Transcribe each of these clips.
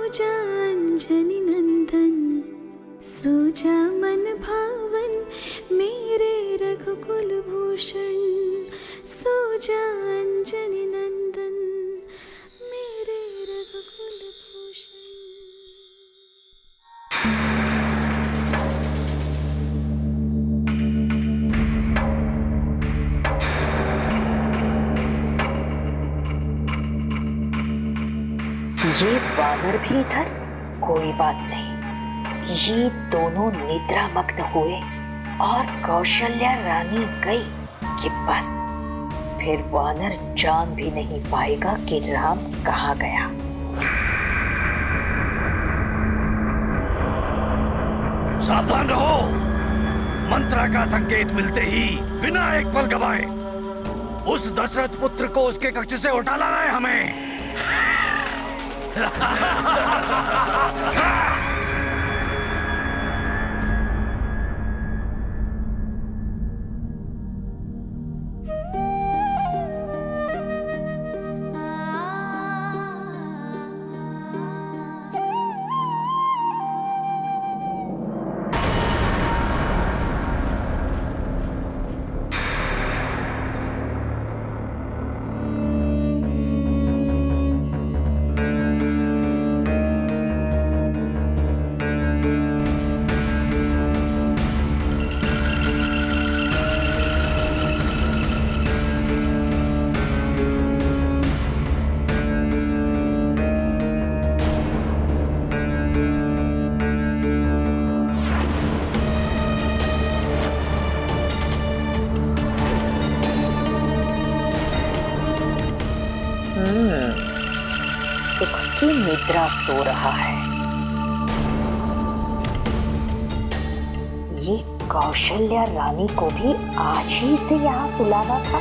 जा अंजनी नंदन, सो जा मन भावन मेरे रघुकुल भूषण। सो जा अंजनी नंदन मेरे रघुकुल भूषण। ये वानर भी इधर, कोई बात नहीं। ये दोनों निद्रा मग्न हुए और कौशल्या रानी गई कि बस फिर वानर जान भी नहीं पाएगा कि राम कहाँ गया। सावधान रहो, मंत्रा का संकेत मिलते ही बिना एक पल गवाए उस दशरथ पुत्र को उसके कक्ष से उठा लाना है हमें। सुख की निद्रा सो रहा है। ये कौशल्या रानी को भी आज ही से यहाँ सुलाना था।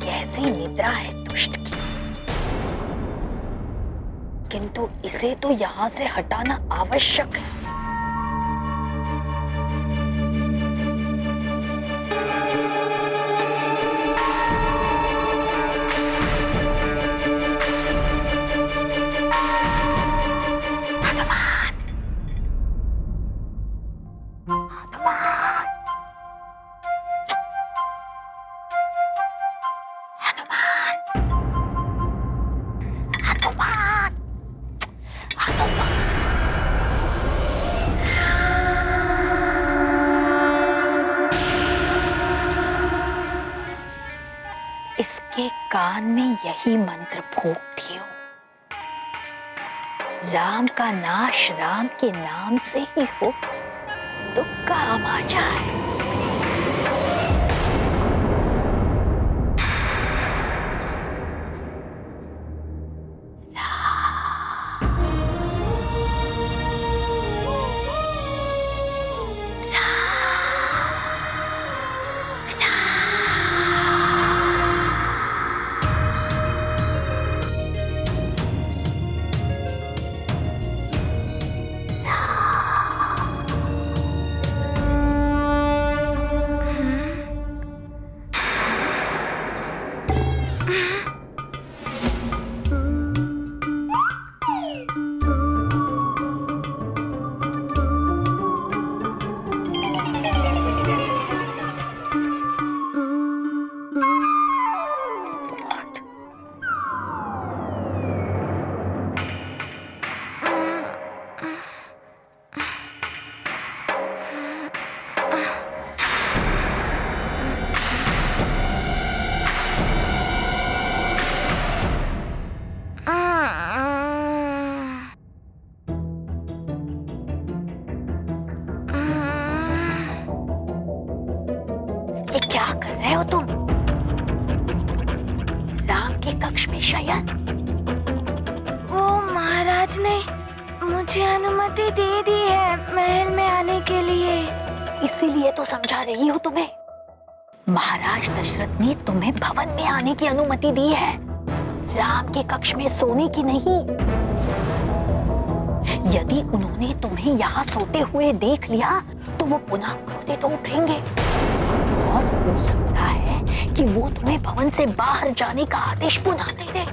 कैसी निद्रा है दुष्ट की, किंतु इसे तो यहाँ से हटाना आवश्यक है। इसके कान में यही मंत्र फूंक दियो, राम का नाश राम के नाम से ही हो तो काम आ जाए। ये क्या कर रहे हो तुम? राम के कक्ष में शयन। वो महाराज ने मुझे अनुमति दे दी है महल में आने के लिए। इसीलिए तो समझा रही हूँ तुम्हें। महाराज दशरथ ने तुम्हें भवन में आने की अनुमति दी है, राम के कक्ष में सोने की नहीं। यदि उन्होंने तुम्हें यहाँ सोते हुए देख लिया तो वो पुनः क्रोधित तो उठेंगे और हो सकता है कि वो तुम्हें भवन से बाहर जाने का आदेश पुनः दे दे।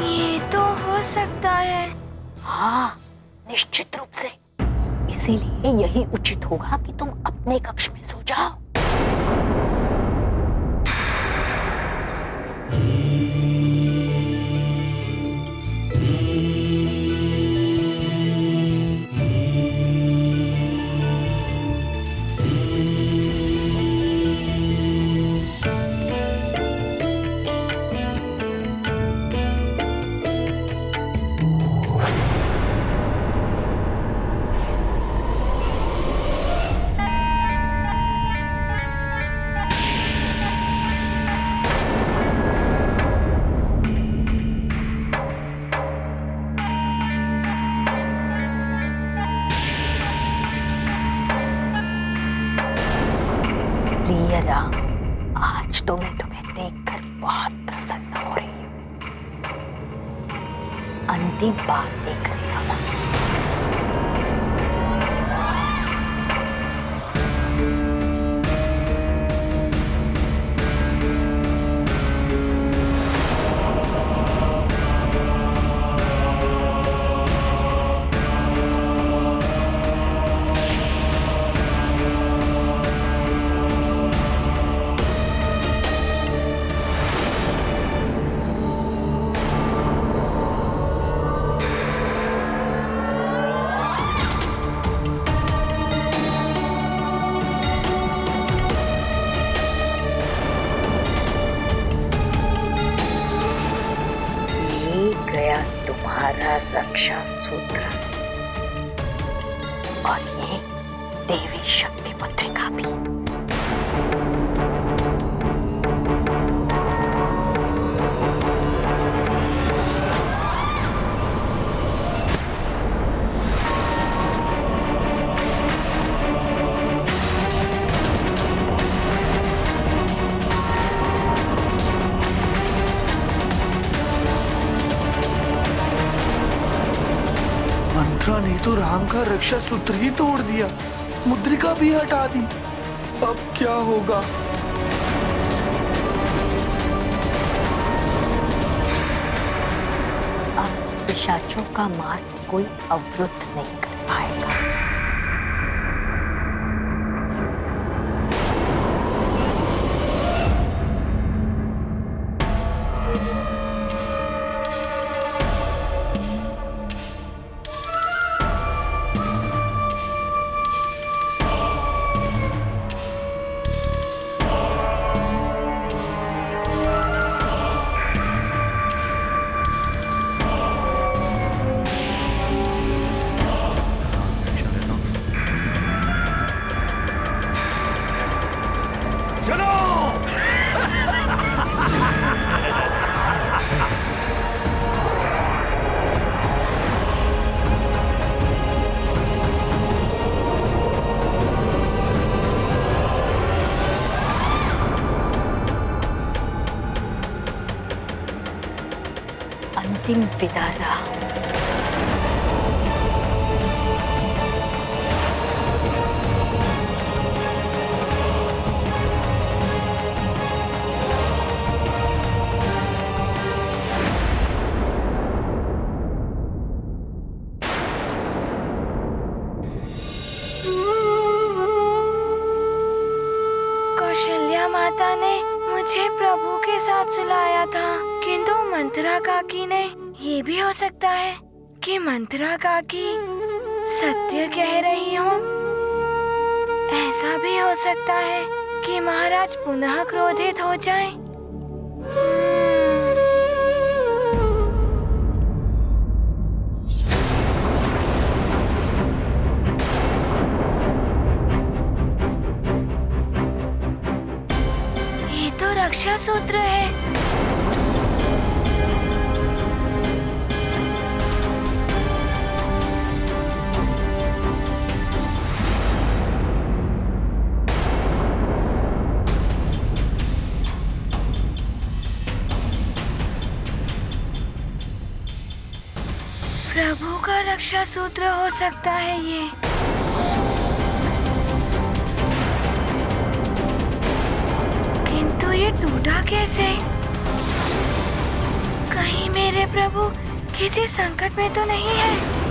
ये तो हो सकता है। हाँ, निश्चित रूप से। इसीलिए यही उचित होगा कि तुम अपने कक्ष में सो जाओ। प्रिय राम, आज तो मैं तुम्हें देखकर बहुत प्रसन्न हो रही हूँ। अंतिम बार देख रही हो ना? गया तुम्हारा रक्षा सूत्र और ये देवी शक्ति पत्रिका भी। मंत्रा ने तो राम का रक्षा सूत्र ही तोड़ दिया, मुद्रिका भी हटा दी। अब क्या होगा? अब पिशाचों का मार्ग कोई अवरुद्ध नहीं कर पाएगा। अंतिम विदा राम। कौशल्या माता ने मुझे प्रभु के साथ सुलाया था, किंतु मंत्रा काकी ने। ये भी हो सकता है कि मंत्रा काकी सत्य कह रही हो। ऐसा भी हो सकता है कि महाराज पुनः क्रोधित हो जाएं। ये तो रक्षा सूत्र है। प्रभु का रक्षा सूत्र हो सकता है ये। किंतु ये टूटा कैसे? कहीं मेरे प्रभु किसी संकट में तो नहीं है?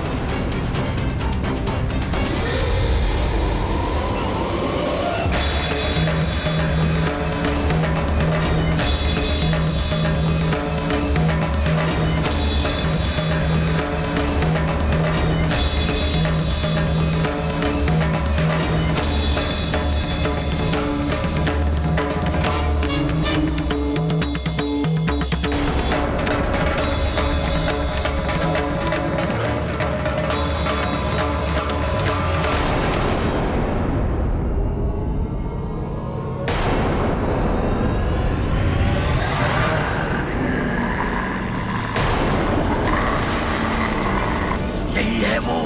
यही है वो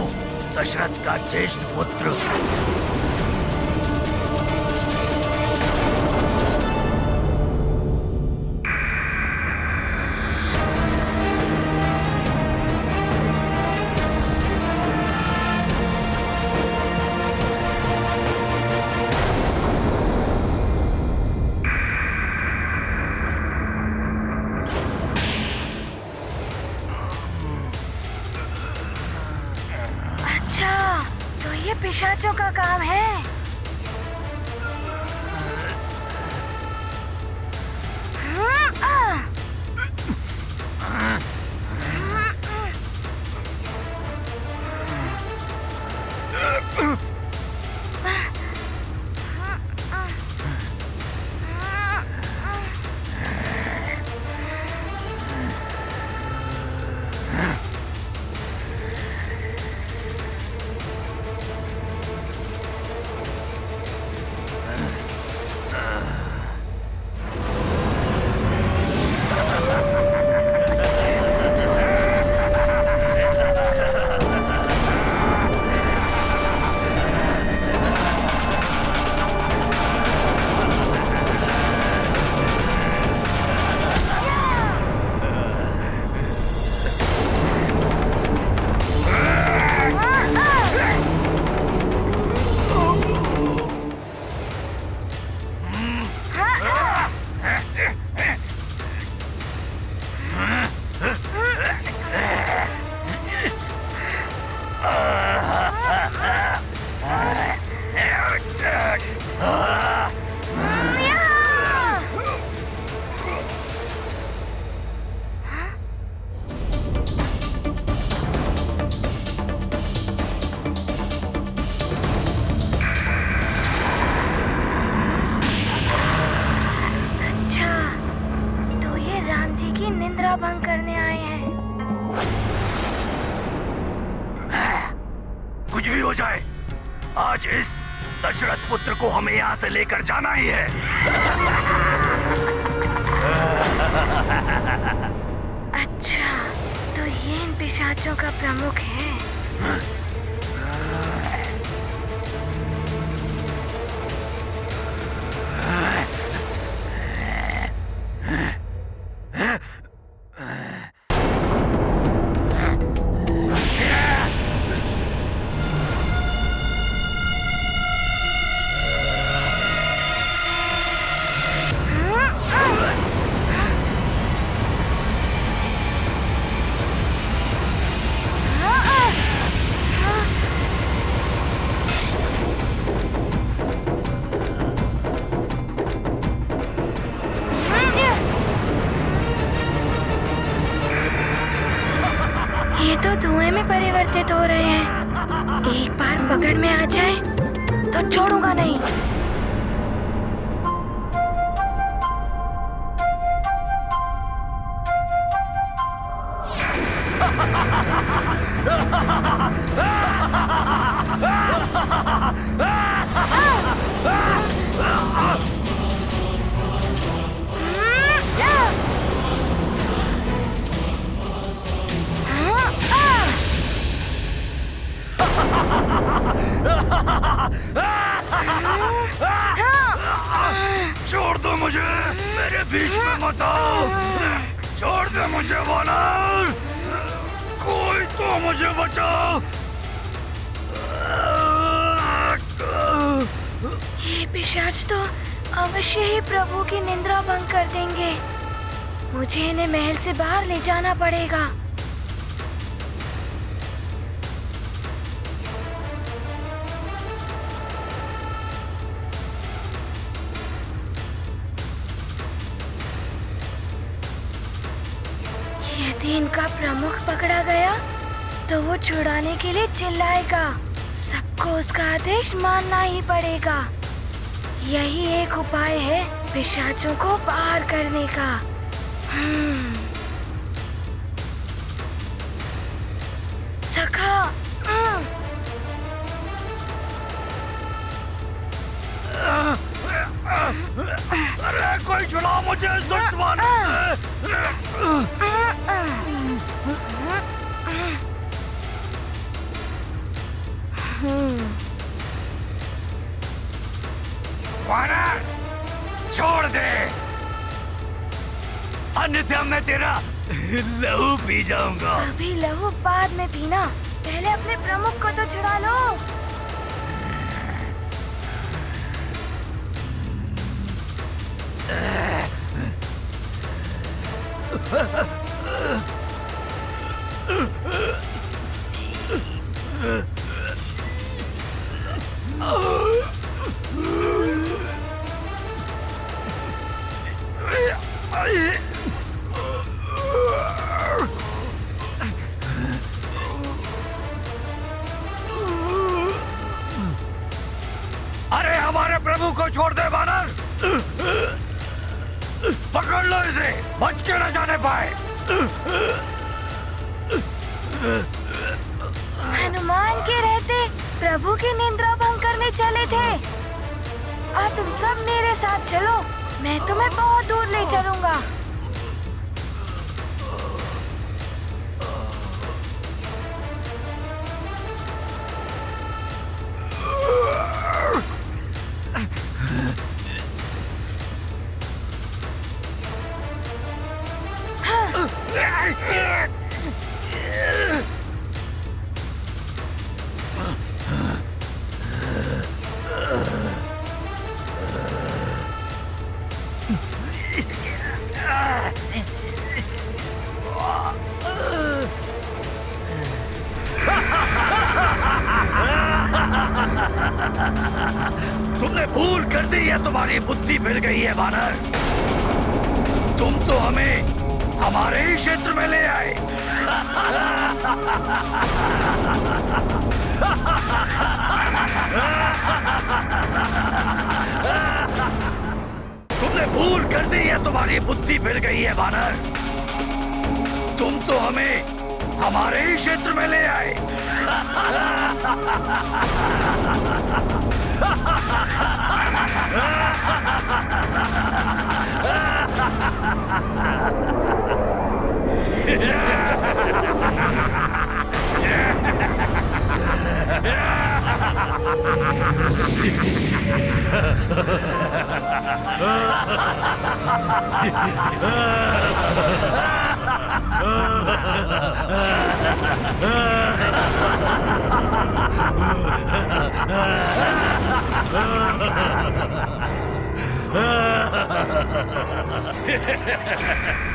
दशरथ का ज्येष्ठ पुत्र। तो ये पिशाचों का काम है। निद्रा भंग करने आए हैं। कुछ भी हो जाए, आज इस दशरथ पुत्र को हमें यहाँ से लेकर जाना ही है। अच्छा, तो ये इन पिशाचों का प्रमुख है। ये तो धुएं में परिवर्तित हो रहे हैं। एक बार पकड़ में आ जाए तो छोड़ूंगा नहीं। छोड़ दो मुझे, मेरे बीच में मत आओ। छोड़ दो मुझे वानर, कोई तो मुझे बचाओ। ये पिशाच तो अवश्य ही प्रभु की निंद्रा भंग कर देंगे। मुझे इन्हें महल से बाहर ले जाना पड़ेगा। यदि इनका प्रमुख पकड़ा गया तो वो छुड़ाने के लिए चिल्लाएगा। सबको उसका आदेश मानना ही पड़ेगा। यही एक उपाय है पिशाचों को बाहर करने का। सखा, अरे कोई छुड़ाओ मुझे इस दुश्मन वानर, छोड़ दे, अन्यथा मैं तेरा लहू पी जाऊंगा। अभी लहू बाद में पीना, पहले अपने प्रमुख को तो छुड़ा लो। अरे हमारे प्रभु को छोड़ दे वानर, पकड़ लो इसे, बच के न जाने पाए। हनुमान के रहते प्रभु की निंद्रा भंग करने चले थे। अब तुम सब मेरे साथ चलो, मैं तुम्हें बहुत दूर ले चलूंगा। तुमने भूल कर दी है, तुम्हारी बुद्धि फिर गई है वानर। तुम तो हमें हमारे ही क्षेत्र में ले आए। तुमने भूल कर दी है, तुम्हारी बुद्धि फिर गई है वानर। तुम तो हमें हमारे ही क्षेत्र में ले आए।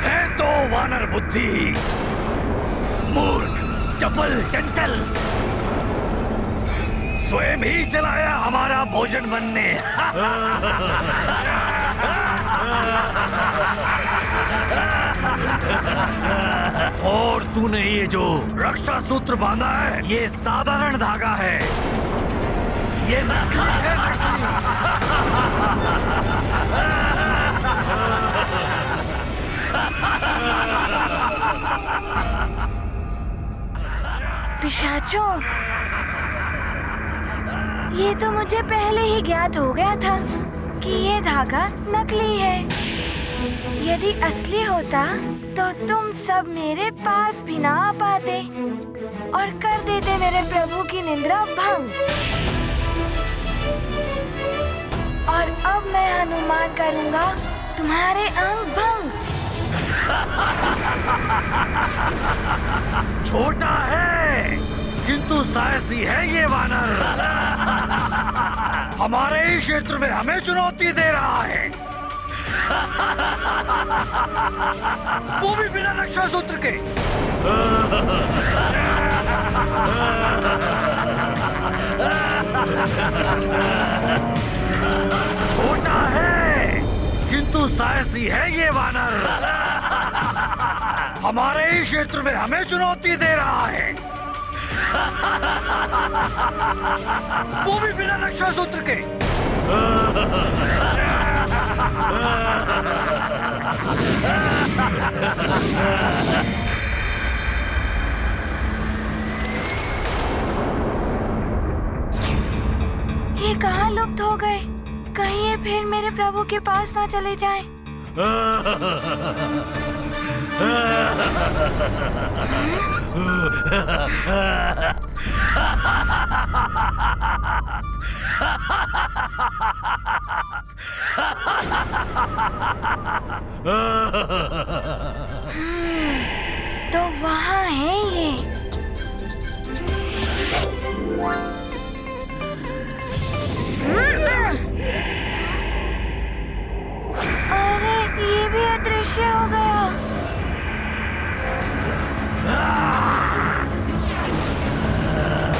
है तो वानर बुद्धि, मूर्ख, चपल, चंचल, स्वयं ही चलाया हमारा भोजन बनने। और तूने ये जो रक्षा सूत्र बांधा है, ये साधारण धागा है, ये नकली है, पिशाचों, ये तो मुझे पहले ही ज्ञात हो गया था कि ये धागा नकली है। यदि असली होता तो तुम सब मेरे पास भी ना आ पाते और कर देते मेरे प्रभु की निंद्रा भंग। और अब मैं हनुमान करूंगा तुम्हारे अंग भंग। छोटा है किंतु साहसी है ये वानर। हमारे ही क्षेत्र में हमें चुनौती दे रहा है, वो भी बिना रक्षा सूत्र के। छोटा है किंतु साहसी है ये वानर। हमारे ही क्षेत्र में हमें चुनौती दे रहा है, वो भी बिना रक्षा सूत्र के। ये कहाँ लुप्त हो गए? कहीं ये फिर मेरे प्रभु के पास ना चले जाएं। तो वहाँ है ये। अरे ये भी अदृश्य हो गया।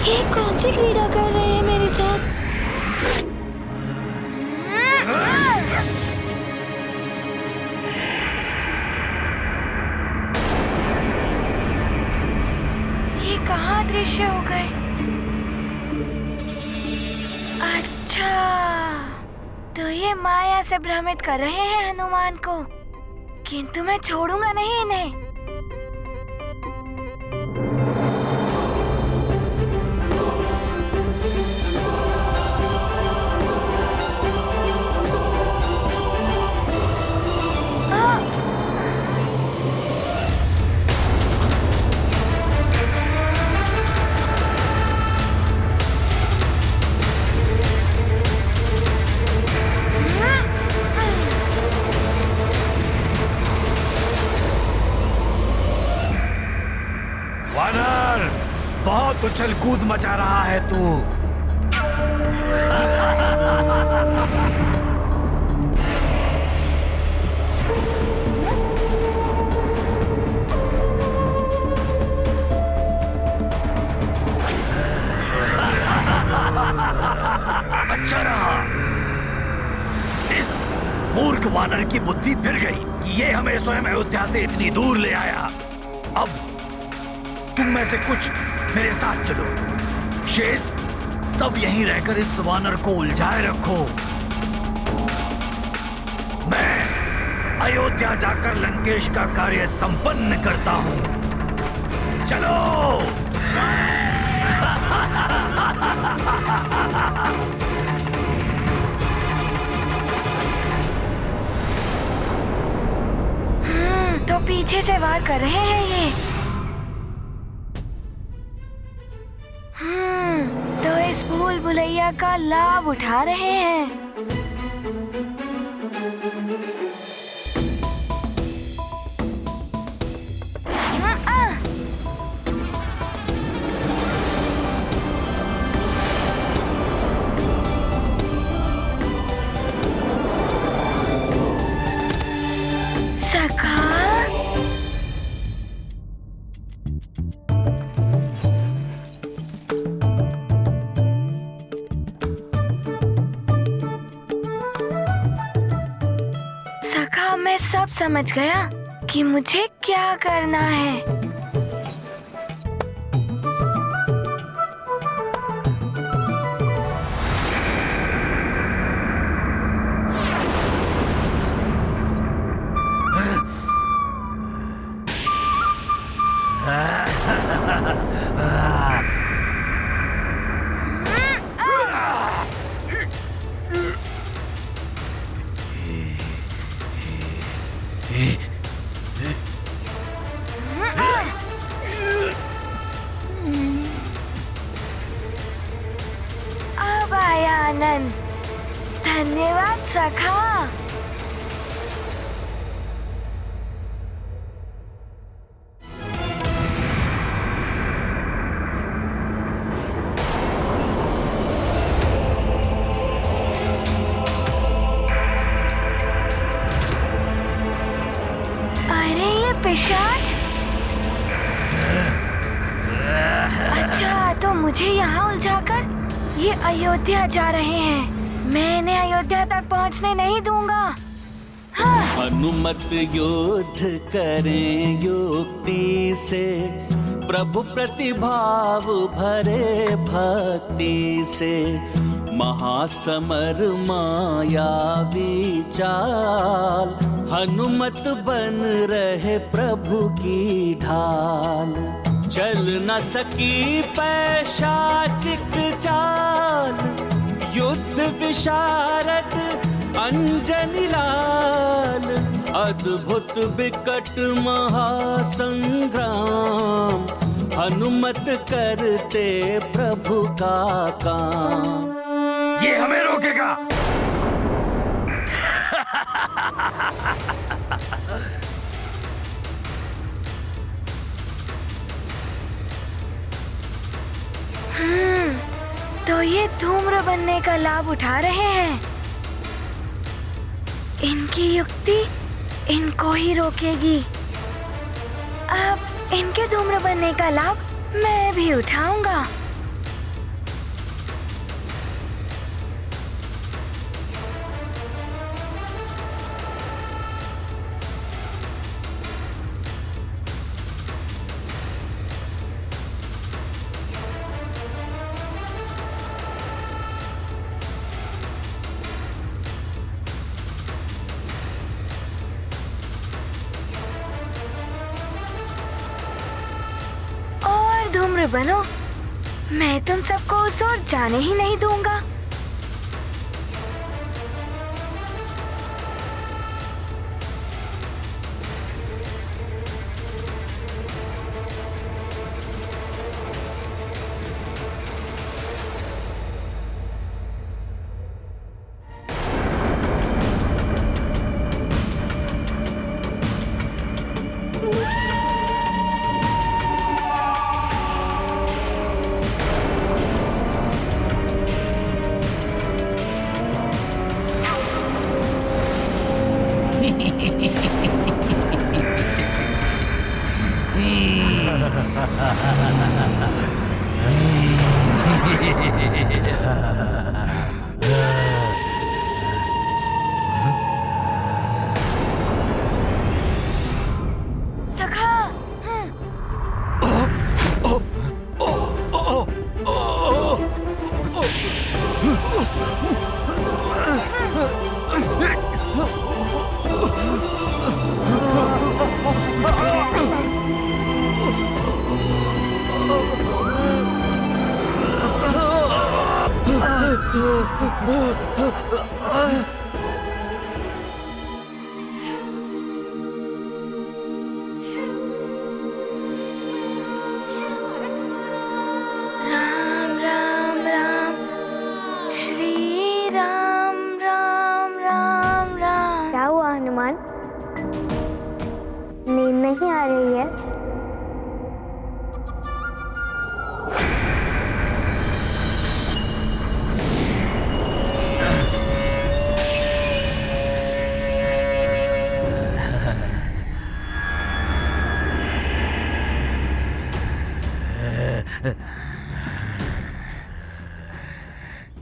ये कौन सी क्रीड़ा कर रहे हैं मेरे साथ? ये कहाँ दृश्य हो गए? अच्छा, तो ये माया से भ्रमित कर रहे हैं हनुमान को, किंतु मैं छोड़ूंगा नहीं इन्हें। वानर, बहुत उछल कूद मचा रहा है तू। अच्छा रहा, इस मूर्ख वानर की बुद्धि फिर गई। ये हमें स्वयं अयोध्या से इतनी दूर ले आया। अब तुम में से कुछ मेरे साथ चलो। शेष सब यहीं रहकर इस वानर को उलझाए रखो। मैं अयोध्या जाकर लंकेश का कार्य संपन्न करता हूं। चलो। तो पीछे से वार कर रहे हैं ये। तो इस भूल भुलैया का लाभ उठा रहे हैं। सखा, सखा, मैं सब समझ गया कि मुझे क्या करना है। अब आया आनंद। धन्यवाद सखा। मुझे यहाँ उलझाकर ये अयोध्या जा रहे हैं। मैं इन्हें अयोध्या तक पहुँचने नहीं दूंगा। हाँ। हनुमत युद्ध करें युक्ति से, प्रभु प्रतिभाव भरे भक्ति से। महासमर मायावी चाल, हनुमत बन रहे प्रभु की ढाल। चल न सकी पैशाचिक चाल, युद्ध विशारद अंजनी लाल। अद्भुत विकट महासंग्राम, हनुमत करते प्रभु का काम। ये हमें रोकेगा? तो ये धूम्र बनने का लाभ उठा रहे हैं। इनकी युक्ति इनको ही रोकेगी। अब इनके धूम्र बनने का लाभ मैं भी उठाऊंगा। धूम्र बनो, मैं तुम सबको उस ओर जाने ही नहीं दूंगा। नींद नहीं आ रही है?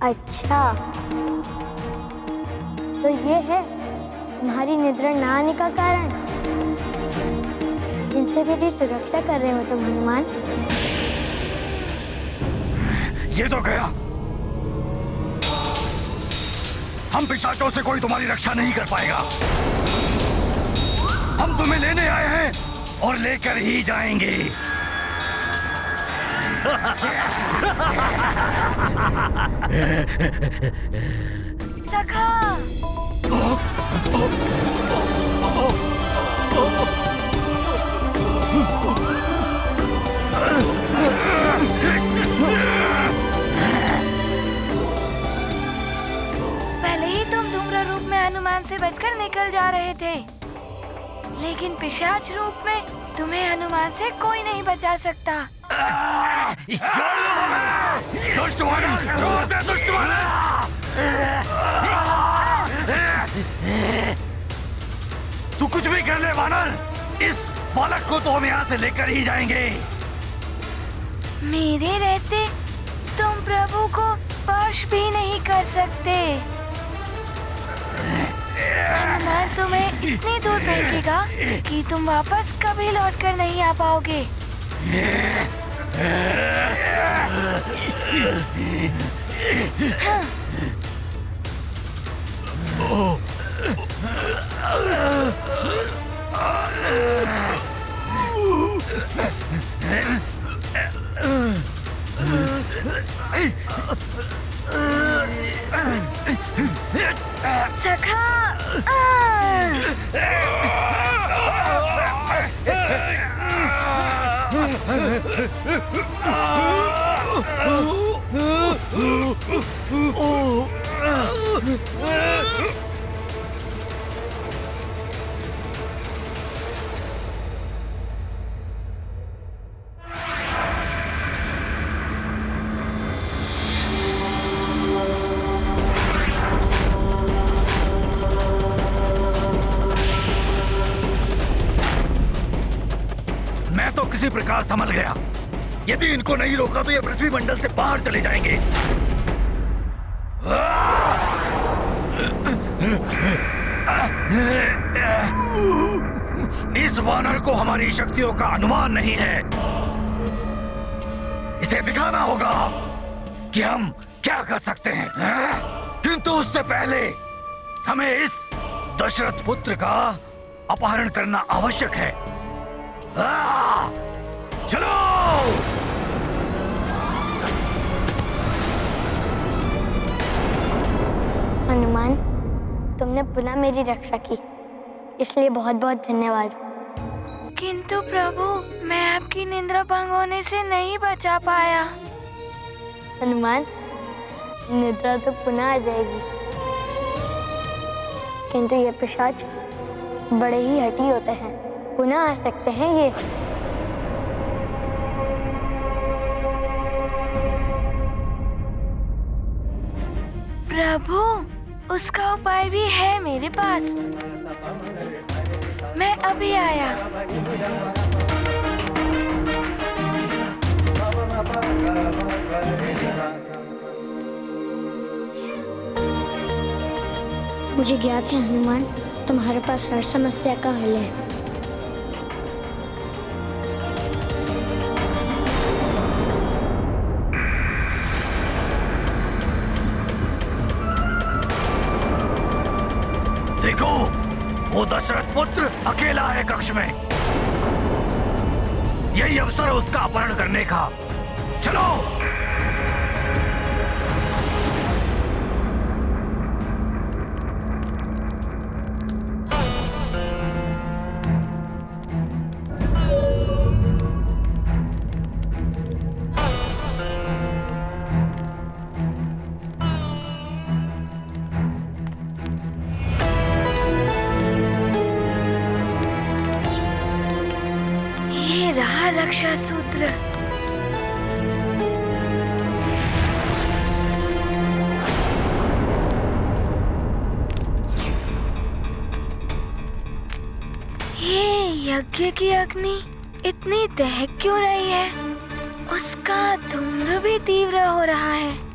अच्छा, तो ये है तुम्हारी निद्रा ना आने का कारण। इनसे मेरी सुरक्षा कर रहे हो तुम हनुमान। ये तो गया। हम पिशाचों से कोई तुम्हारी रक्षा नहीं कर पाएगा। हम तुम्हें लेने आए हैं और लेकर ही जाएंगे। सखा। पहले ही तुम धूम्र रूप में हनुमान से बचकर निकल जा रहे थे, लेकिन पिशाच रूप में तुम्हें हनुमान से कोई नहीं बचा सकता। तू कुछ भी कर ले वानर, इस बालक को तो हम यहाँ से लेकर ही जाएंगे। मेरे रहते प्रभु को स्पर्श भी नहीं कर सकते। हनुमान तुम्हें इतनी दूर फेंकेगा कि तुम वापस कभी लौटकर नहीं आ पाओगे। हाँ। सखा मैं तो किसी प्रकार संभल गया। यदि इनको नहीं रोका तो ये पृथ्वी मंडल से बाहर चले जाएंगे। इस वानर को हमारी शक्तियों का अनुमान नहीं है। इसे दिखाना होगा कि हम क्या कर सकते हैं। किंतु उससे पहले हमें इस दशरथ पुत्र का अपहरण करना आवश्यक है। चलो! हनुमान, तुमने पुनः मेरी रक्षा की, इसलिए बहुत बहुत धन्यवाद। किंतु प्रभु, मैं आपकी निद्रा भंग होने से नहीं बचा पाया। हनुमान, निद्रा तो पुनः आ जाएगी, किंतु ये पिशाच बड़े ही हठी होते हैं, पुनः आ सकते हैं ये। प्रभु, उसका उपाय भी है मेरे पास। मैं अभी आया। मुझे ज्ञात है हनुमान, तुम्हारे पास हर समस्या का हल है। देखो, वो दशरथ पुत्र अकेला है कक्ष में। यही अवसर है उसका अपहरण करने का। चलो! रहा रक्षा सूत्र। ये यज्ञ की अग्नि इतनी दहक क्यों रही है? उसका धूम्र भी तीव्र हो रहा है।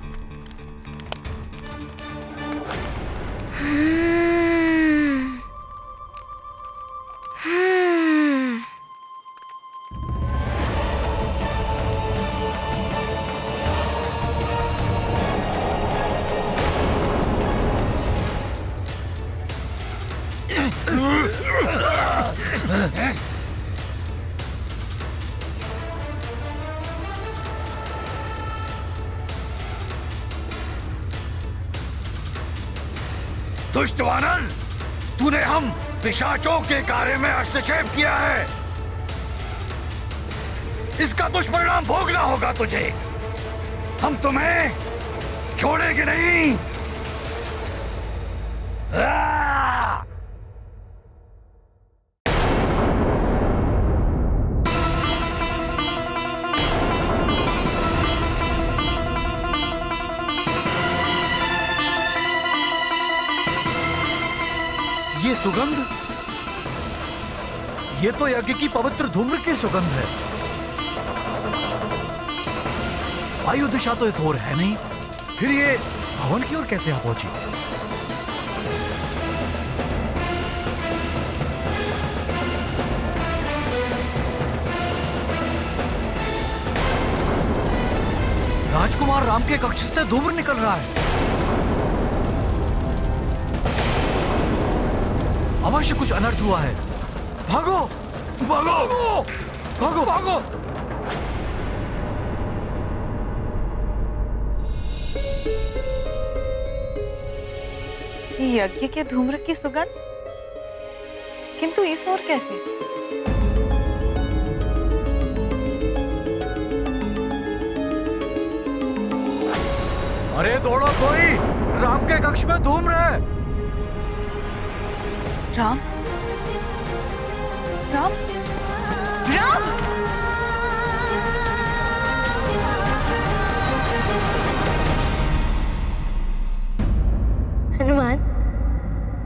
दुष्ट वानर, तूने हम पिशाचों के कार्य में हस्तक्षेप किया है। इसका दुष्परिणाम भोगना होगा तुझे। हम तुम्हें छोड़ेंगे नहीं। ये सुगंध, ये तो यज्ञ की पवित्र धूम्र की सुगंध है। वायु दिशा तो एक और है नहीं, फिर ये भवन की ओर कैसे आ पहुंची? राजकुमार राम के कक्ष से धूम्र निकल रहा है। अवश्य कुछ अनर्थ हुआ है। भागो भागो भागो भागो। यज्ञ के धूम्र की सुगंध, किंतु इस ओर कैसे? अरे दौड़ो कोई, राम के कक्ष में धूम्र है। राम राम राम। हनुमान,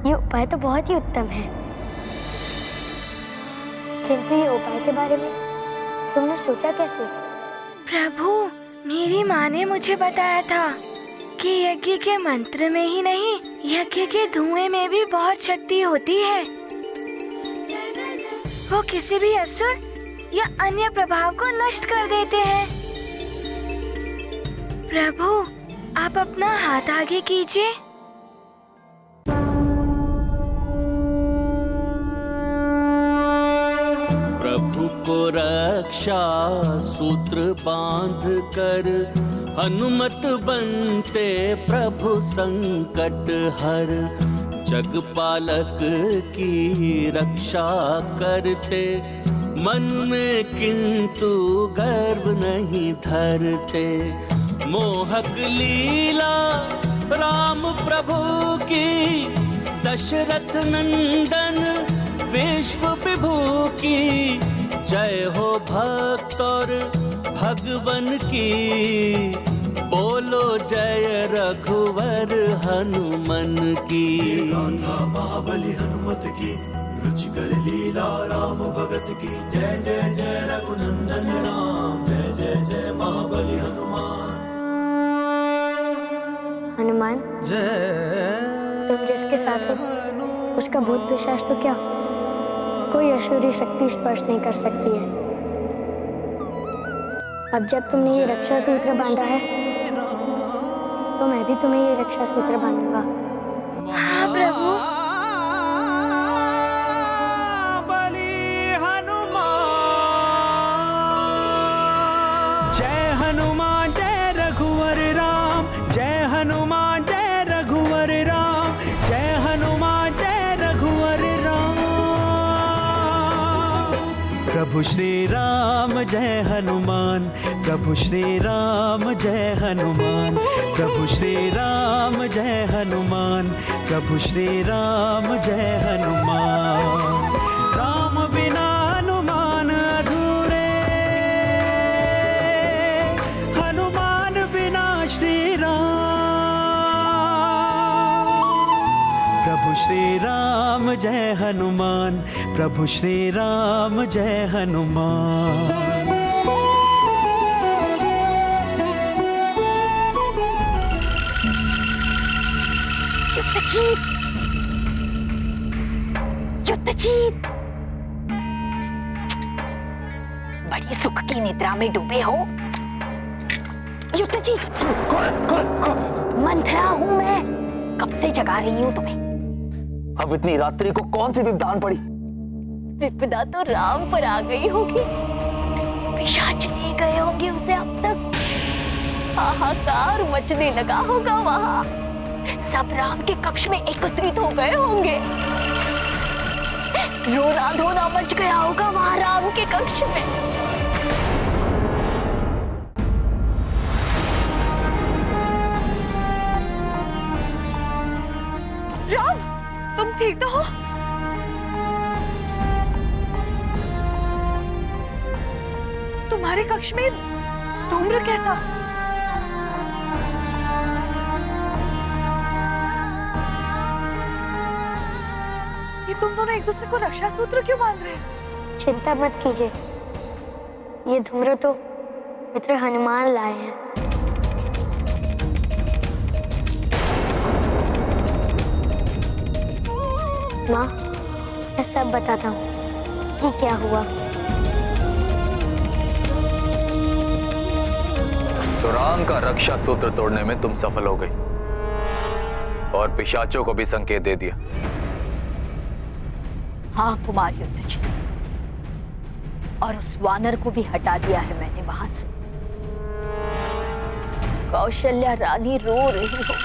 ये उपाय तो बहुत ही उत्तम है, किंतु ये उपाय के बारे में तुमने सोचा कैसे? प्रभु, मेरी माँ ने मुझे बताया था कि यज्ञ के मंत्र में ही नहीं, यज्ञ के धुएं में भी बहुत शक्ति होती है। वो किसी भी असुर या अन्य प्रभाव को नष्ट कर देते हैं। प्रभु, आप अपना हाथ आगे कीजिए। प्रभु को रक्षा सूत्र बांध कर हनुमत बनते प्रभु संकट हर। जगपालक की रक्षा करते मन में किंतु गर्व नहीं धरते। मोहक लीला राम प्रभु की, दशरथ नंदन विश्व विभू की। जय हो भक्त और भगवन की, बोलो जय रघुवर हनुमन की। महाबली हनुमत की, रुचिकर लीला राम भगत की। जय जय जय रघुनंदन राम, जय जय जय महाबली हनुमान। हनुमान, तुम जिसके साथ हो उसका भूत पिशाच तो क्या, कोई असुरी शक्ति स्पर्श नहीं कर सकती है। अब जब तुमने ये रक्षा सूत्र बांधा है, तो मैं भी तुम्हें ये रक्षा सूत्र बांधूंगा। हाँ प्रभु। जय हनुमान जय रघुवर राम, जय हनुमान जय रघुवर राम, जय हनुमान जय रघुवर राम। प्रभु श्री राम जय हनुमान, प्रभु श्री राम जय हनुमान, प्रभु श्री राम जय हनुमान, प्रभु श्री राम जय हनुमान। राम बिना हनुमान अधूरे, हनुमान बिना श्री राम। प्रभु श्री राम जय हनुमान, प्रभु श्री राम जय हनुमान। युद्धजीत, युद्धजीत, बड़ी सुख की निद्रा में डूबे हो। युद्धजीत, मंथरा हूं मैं, कब से जगा रही हूं तुम्हें। अब इतनी रात्रि को कौन सी विपदान पड़ी? विपदा तो राम पर आ गई होगी, पिशाच ले गए होंगे उसे अब तक। हाहाकार मचने लगा होगा वहां, सब राम के कक्ष में एकत्रित हो गए होंगे। रोना धोना मच गया होगा वहां राम के कक्ष में। राम, तुम ठीक तो हो? तुम्हारे कक्ष में धूम्र कैसा? ये तुम दोनों एक दूसरे को रक्षा सूत्र क्यों बांध रहे हैं? चिंता मत कीजिए, ये धूम्र तो मित्र हनुमान लाए हैं। माँ, मैं सब बताता हूँ कि क्या हुआ। तो राम का रक्षा सूत्र तोड़ने में तुम सफल हो गई और पिशाचों को भी संकेत दे दिया। हाँ कुमार युधिष्ठिर, और उस वानर को भी हटा दिया है मैंने वहां से। कौशल्या रानी रो रही हो,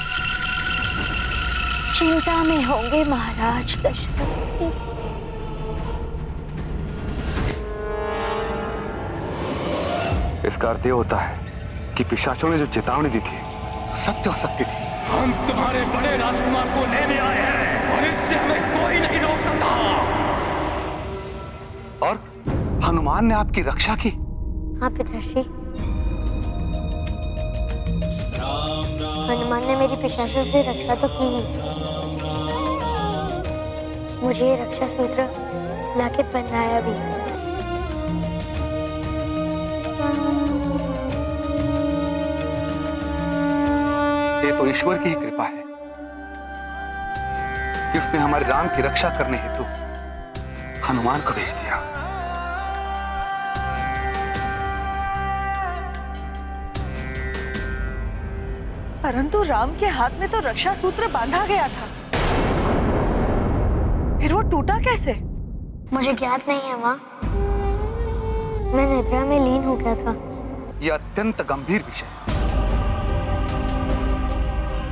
चिंता में होंगे महाराज दशरथ। इसका अर्थ यह होता है कि पिशाचों ने जो चेतावनी दी थी सत्य हो सकती थी। हम तुम्हारे बड़े राजकुमार को लेने आए हैं और इससे हमें कोई नहीं रोक सकता। और हनुमान ने आपकी रक्षा की? हाँ पिताश्री, हनुमान ने मेरी पिशाचों से रक्षा तो की ही, मुझे ये रक्षा सूत्र लाके पहनाया भी। ये तो ईश्वर की ही कृपा है कि उसने हमारे राम की रक्षा करने हेतु हनुमान को भेज दिया। परंतु राम के हाथ में तो रक्षा सूत्र बांधा गया था, फिर वो टूटा कैसे? मुझे ज्ञात नहीं है माँ, मैं निद्रा में लीन हो गया था। यह अत्यंत गंभीर विषय है।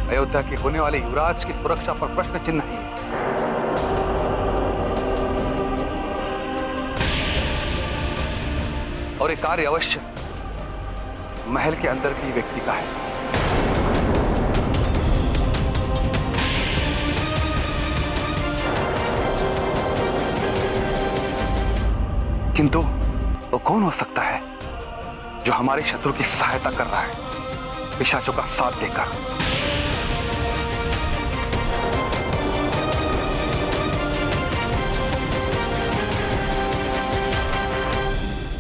अयोध्या के होने वाले युवराज की सुरक्षा पर प्रश्न चिन्ह नहीं है। और ये कार्य अवश्य महल के अंदर के ही व्यक्ति का है। किंतु वो कौन हो सकता है जो हमारे शत्रु की सहायता कर रहा है पिशाचों का साथ देकर?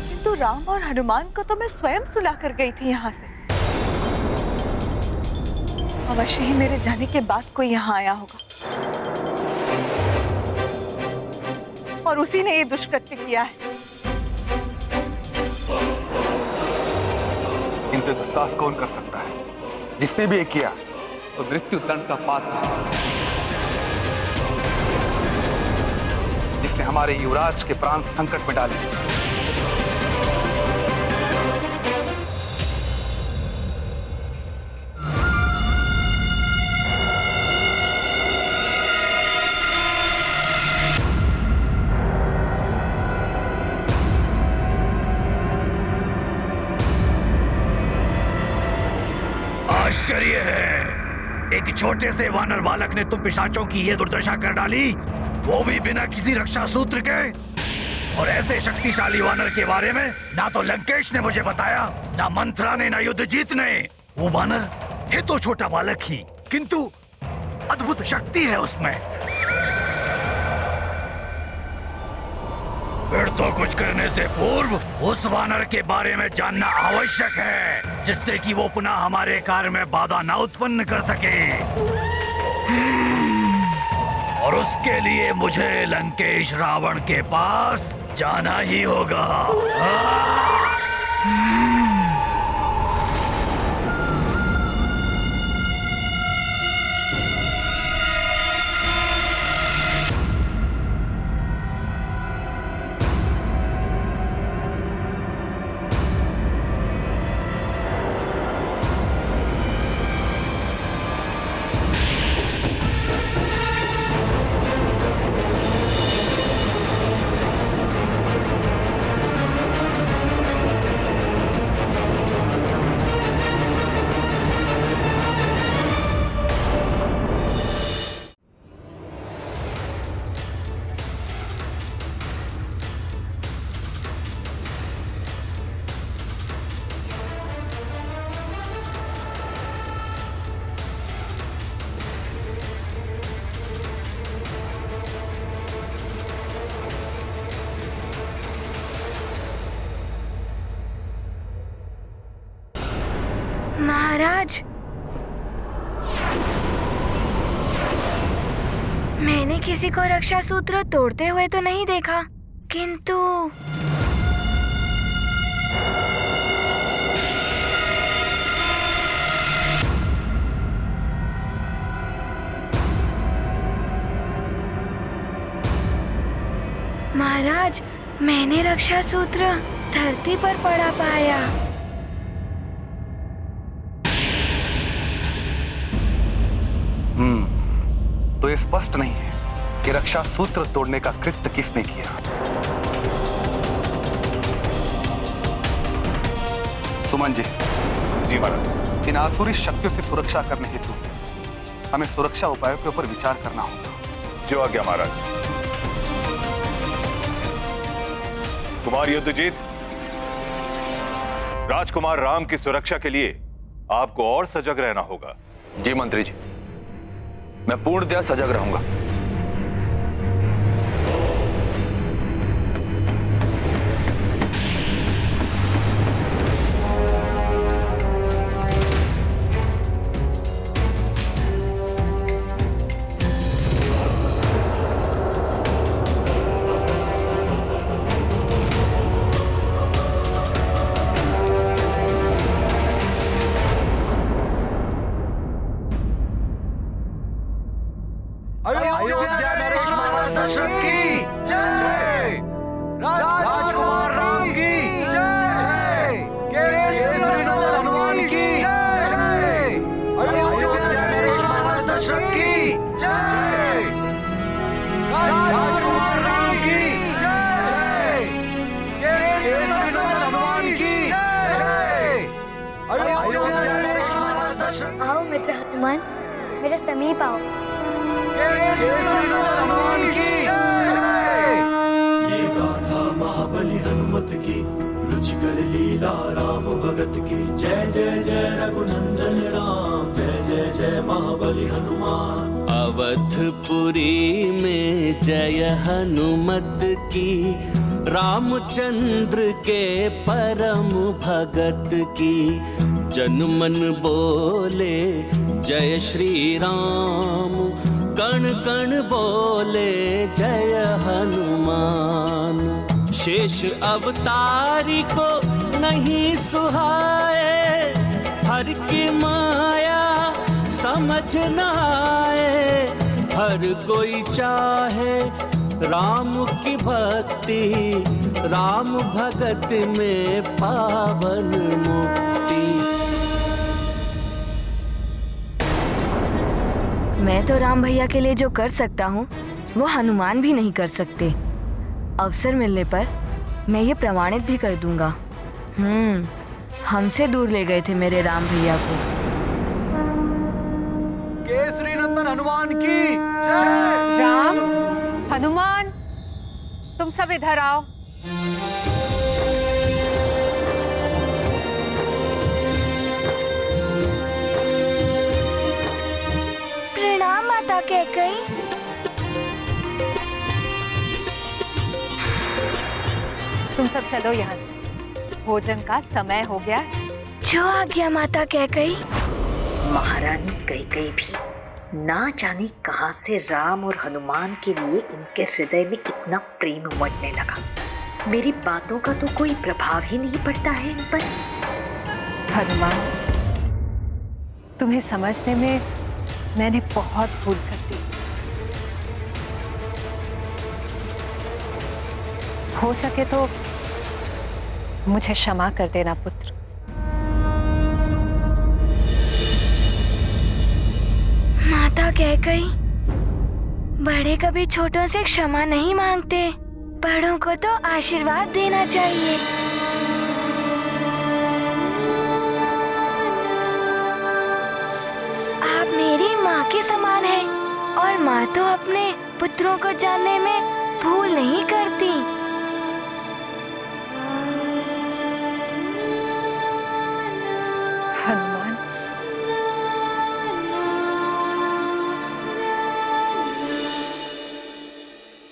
किंतु राम और हनुमान को तो मैं स्वयं सुला कर गई थी यहाँ से। अवश्य ही मेरे जाने के बाद कोई यहाँ आया होगा और उसी ने ये दुष्कृत्य किया है। इनके दुस्साहस कौन कर सकता है? जिसने भी ये किया तो मृत्यु दंड का पात्र है। जिसने हमारे युवराज के प्राण संकट में डाले। आश्चर्य है, एक छोटे से वानर बालक ने तुम पिशाचों की ये दुर्दशा कर डाली, वो भी बिना किसी रक्षा सूत्र के। और ऐसे शक्तिशाली वानर के बारे में ना तो लंकेश ने मुझे बताया, ना मंथरा ने, ना युद्धजीत ने। वो वानर है तो छोटा बालक ही, किंतु अद्भुत शक्ति है उसमें। फिर तो कुछ करने से पूर्व उस वानर के बारे में जानना आवश्यक है, जिससे कि वो पुनः हमारे कार्य में बाधा न उत्पन्न कर सके। और उसके लिए मुझे लंकेश रावण के पास जाना ही होगा। महाराज, मैंने किसी को रक्षा सूत्र तोड़ते हुए तो नहीं देखा, किंतु महाराज, मैंने रक्षा सूत्र धरती पर पड़ा पाया। तो ये स्पष्ट नहीं है कि रक्षा सूत्र तोड़ने का कृत्य किसने किया। सुमन जी। जी महाराज। इन आसुरी शक्तियों से सुरक्षा करने हेतु हमें सुरक्षा उपायों के ऊपर विचार करना होगा। जो आज्ञा महाराज। कुमार युद्धजीत, राजकुमार राम की सुरक्षा के लिए आपको और सजग रहना होगा। जी मंत्री जी, मैं पूर्णतया सजग रहूंगा। अयोध्या नरेश महाराज दशरथ की जय। राजकुमार राम की जय। केसरी नंदन हनुमान की जय। अयोध्या नरेश महाराज दशरथ की जय। राजकुमार राम की जय। केसरी नंदन हनुमान की जय। अयोध्या नरेश महाराज दशरथ। आओ मित्र हनुमान, मेरे समीप आओ। ये गाथा महाबली हनुमत की, रुचिकर लीला राम भगत की। जय जय जय रघुनंदन राम, जय जय जय महाबली हनुमान। अवधपुरी में जय हनुमत की, रामचंद्र के परम भगत की। जन मन बोले जय श्री राम, कण कण बोले जय हनुमान। शेष अवतारी को नहीं सुहाए, हर की माया समझ न आए। हर कोई चाहे राम की भक्ति, राम भगत में पावन मुक्ति। मैं तो राम भैया के लिए जो कर सकता हूँ वो हनुमान भी नहीं कर सकते। अवसर मिलने पर मैं ये प्रमाणित भी कर दूंगा। हमसे दूर ले गए थे मेरे राम भैया को। केसरी नंदन हनुमान की जय। राम, हनुमान, तुम सब इधर आओ। प्रणाम माता कैकेयी। तुम सब चलो यहाँ से, भोजन का समय हो गया। जो आज्ञा माता कैकेयी। महारानी कैकेयी भी ना जाने कहां से राम और हनुमान के लिए इनके हृदय में इतना प्रेम उमड़ने लगा। मेरी बातों का तो कोई प्रभाव ही नहीं पड़ता है इन पर। हनुमान, तुम्हें समझने में मैंने बहुत भूल कर दी। हो सके तो मुझे क्षमा कर देना पुत्र। माता कैकेयी, बड़े कभी छोटों से क्षमा नहीं मांगते, बड़ों को तो आशीर्वाद देना चाहिए। आप मेरी माँ के समान हैं और माँ तो अपने पुत्रों को जानने में भूल नहीं करती। हनुमान,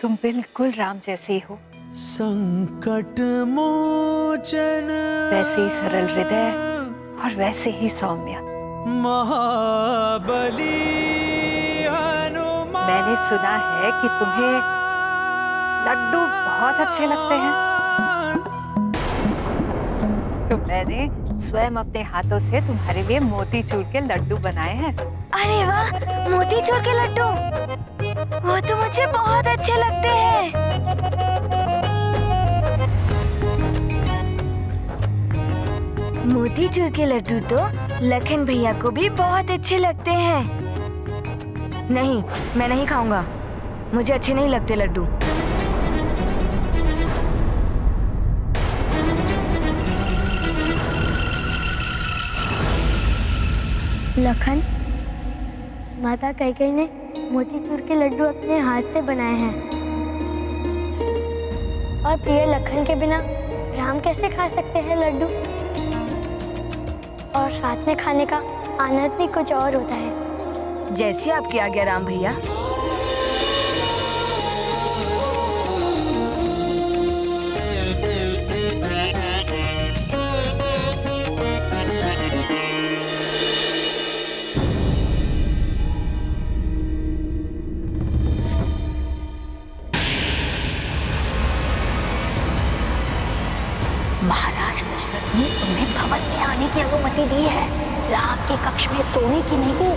तुम बिल्कुल राम जैसे ही हो। संकट मोचन, वैसे ही सरल हृदय और वैसे ही सौम्य। महाबली हनुमान। मैंने सुना है कि तुम्हें लड्डू बहुत अच्छे लगते हैं, तो मैंने स्वयं अपने हाथों से तुम्हारे लिए मोतीचूर के लड्डू बनाए हैं। अरे वाह, मोतीचूर के लड्डू, वो तो मुझे बहुत अच्छे लगते हैं। मोतीचूर के लड्डू तो लखन भैया को भी बहुत अच्छे लगते हैं। नहीं, मैं नहीं खाऊंगा, मुझे अच्छे नहीं लगते लड्डू। लखन, माता कैकेयी ने मोतीचूर के लड्डू अपने हाथ से बनाए हैं, और प्रिय लखन के बिना राम कैसे खा सकते हैं लड्डू? और साथ में खाने का आनंद भी कुछ और होता है। जैसी आपकी आज्ञा राम भैया। महाराज दशरथ ने तुम्हें भवन में आने की अनुमति दी है, राम के कक्ष में सोने की नहीं।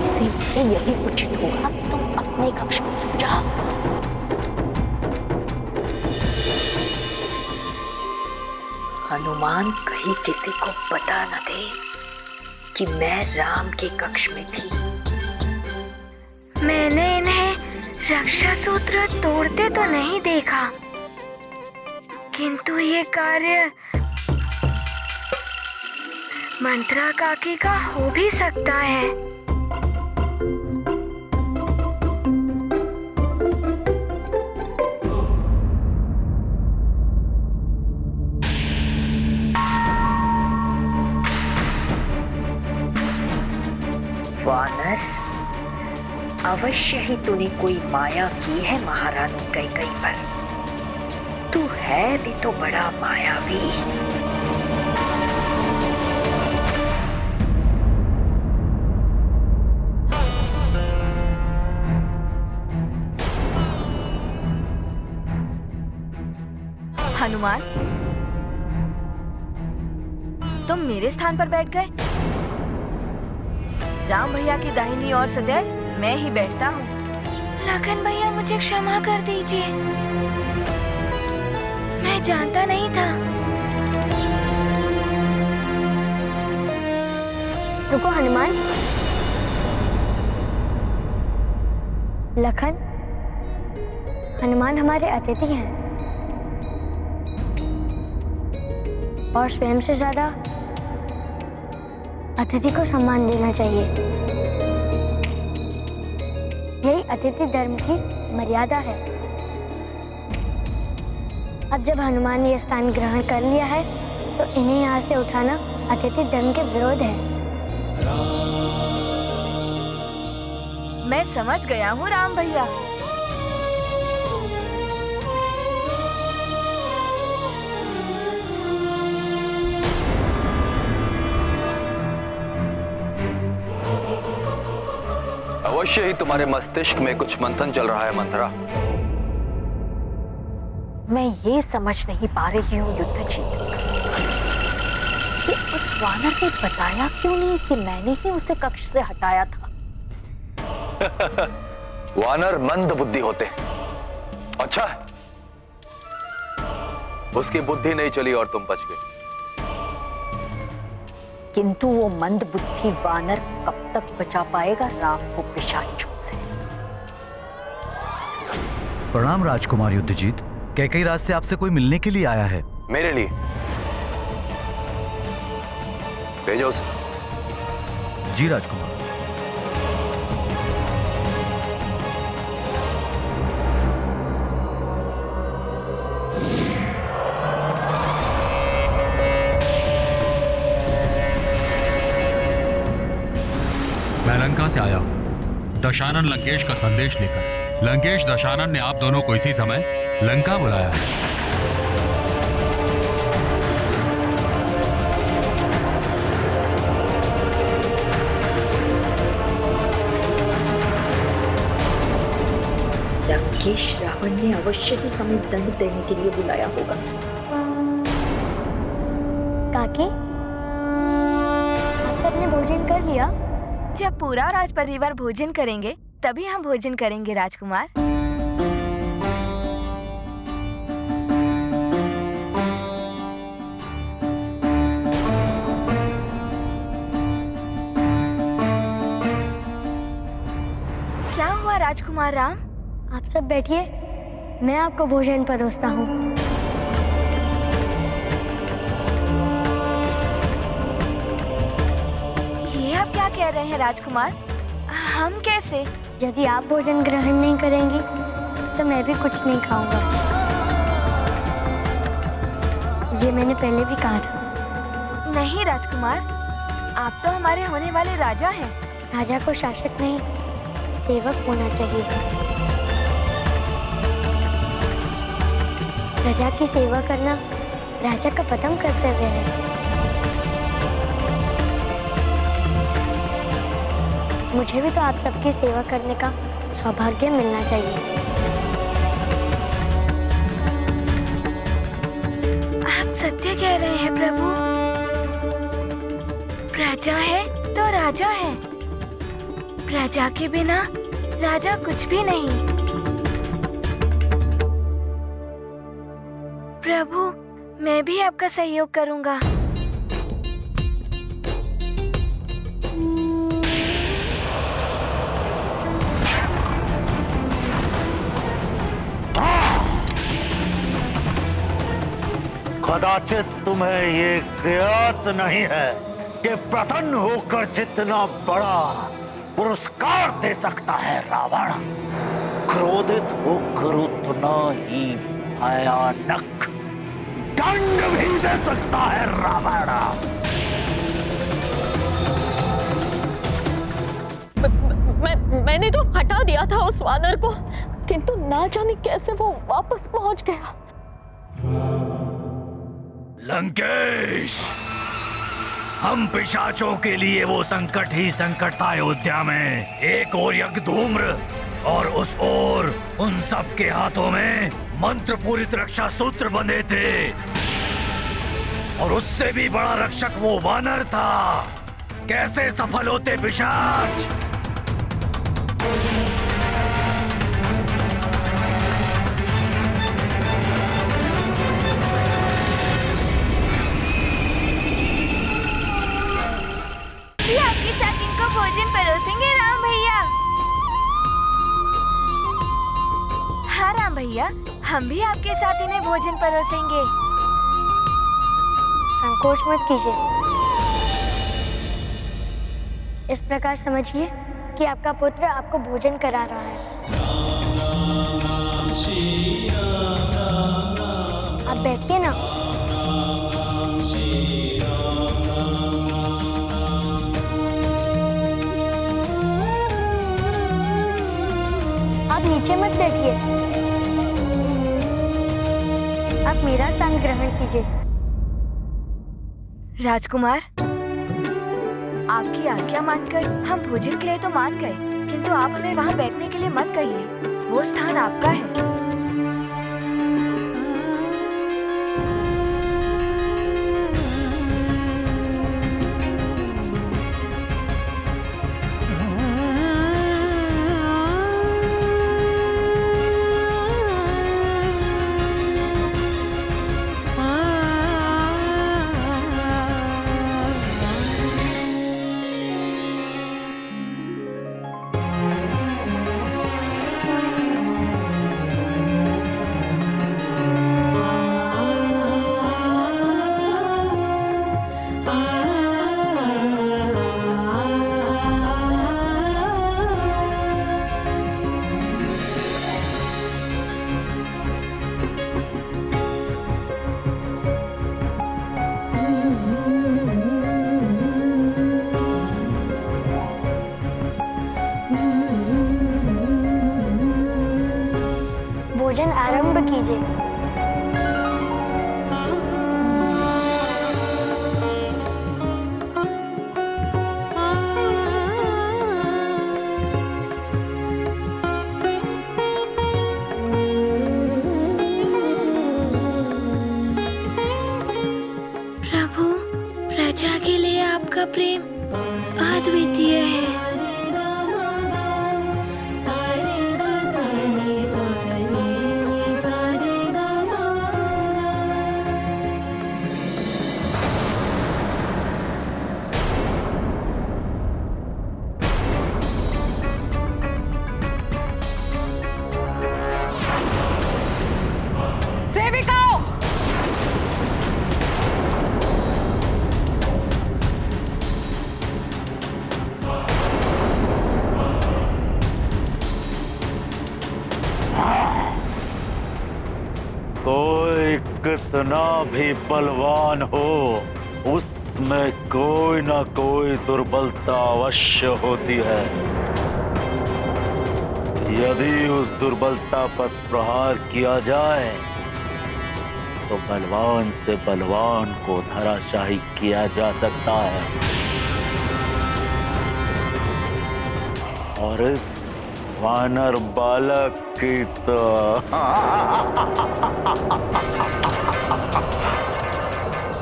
इसीलिए यही उचित होगा कि तुम अपने कक्ष में सो जाओ। हनुमान कहीं किसी को पता न दे कि मैं राम के कक्ष में थी। मैंने इन्हें रक्षा सूत्र तोड़ते तो नहीं देखा, किंतु ये कार्य मंत्रा काकी का हो भी सकता है। वानर, अवश्य ही तूने कोई माया की है महारानी कैकेयी पर। तू है भी तो बड़ा मायावी। हनुमान, तुम मेरे स्थान पर बैठ गए। राम भैया की दाहिनी ओर सदैव मैं ही बैठता हूँ। लखन भैया, मुझे क्षमा कर दीजिए, मैं जानता नहीं था। रुको हनुमान। लखन, हनुमान हमारे अतिथि हैं, और स्वयं से ज्यादा अतिथि को सम्मान देना चाहिए। यही अतिथि धर्म की मर्यादा है। अब जब हनुमान ने यह स्थान ग्रहण कर लिया है, तो इन्हें यहाँ से उठाना अतिथि धर्म के विरोध है। मैं समझ गया हूँ राम भैया। अवश्य ही तुम्हारे मस्तिष्क में कुछ मंथन चल रहा है मंथरा। मैं ये समझ नहीं पा रही हूँ युद्धजीत कि उस वानर ने बताया क्यों नहीं कि मैंने ही उसे कक्ष से हटाया था। वानर मंद बुद्धि होते हैं। अच्छा है, उसकी बुद्धि नहीं चली और तुम बच गए। किंतु वो मंद बुद्धि वानर कब तक बचा पाएगा राम को पिशाचों से? प्रणाम राजकुमार युद्धजीत। कैकेयी राज से आपसे कोई मिलने के लिए आया है। मेरे लिए भेजो उसे। जी राजकुमार। मैं लंका से आया हूँ दशानन लंकेश का संदेश लेकर। लंकेश दशानन ने आप दोनों को इसी समय लंका बुलाया है। लंकेश रावण ने अवश्य ही हमें दंड देने के लिए बुलाया होगा। काकी, आप सबने भोजन कर लिया? जब पूरा राज परिवार भोजन करेंगे तभी हम भोजन करेंगे राजकुमार। क्या हुआ राजकुमार राम? आप सब बैठिए, मैं आपको भोजन परोसता हूँ। ये आप क्या कह रहे हैं राजकुमार? हम कैसे? यदि आप भोजन ग्रहण नहीं करेंगी तो मैं भी कुछ नहीं खाऊंगा। ये मैंने पहले भी कहा था। नहीं राजकुमार, आप तो हमारे होने वाले राजा हैं। राजा को शासक नहीं, सेवक होना चाहिए। प्रजा की सेवा करना राजा का प्रथम कर्तव्य है। मुझे भी तो आप सबकी सेवा करने का सौभाग्य मिलना चाहिए। आप सत्य कह रहे हैं प्रभु। प्रजा है तो राजा है, प्रजा के बिना राजा कुछ भी नहीं। प्रभु, मैं भी आपका सहयोग करूंगा। कदाचित तुम्हें ये ज्ञात नहीं है कि प्रसन्न होकर जितना बड़ा पुरस्कार दे सकता है रावण, क्रोधित होकर उतना ही भयानक दंड भी दे सकता है रावण। मैंने तो हटा दिया था उस वानर को, किंतु ना जाने कैसे वो वापस पहुंच गया। लंकेश, हम पिशाचों के लिए वो संकट ही संकट था अयोध्या में। एक ओर यज्ञधूम्र और उस ओर उन सब के हाथों में मंत्र पूरित रक्षा सूत्र बंधे थे, और उससे भी बड़ा रक्षक वो वानर था। कैसे सफल होते पिशाच? आपकी चाकिन को भोजन परोसेंगे राम भैया। हाँ राम भैया, हम भी आपके साथ इन्हें भोजन परोसेंगे। संकोच मत कीजिए। इस प्रकार समझिए कि आपका पुत्र आपको भोजन करा रहा है। आप बैठिए ना। आप नीचे मत बैठिए, आप मेरा स्थान ग्रहण कीजिए। राजकुमार, आपकी आज्ञा मानकर हम भोजन के लिए तो मान गए, किंतु आप हमें वहाँ बैठने के लिए मत कहिए। वो स्थान आपका है। भोजन आरंभ कीजिए। प्रेम अद्वितीय है। कोई कितना भी बलवान हो, उसमें कोई ना कोई दुर्बलता अवश्य होती है। यदि उस दुर्बलता पर प्रहार किया जाए तो बलवान से बलवान को धराशायी किया जा सकता है। और इस वानर बालक की तो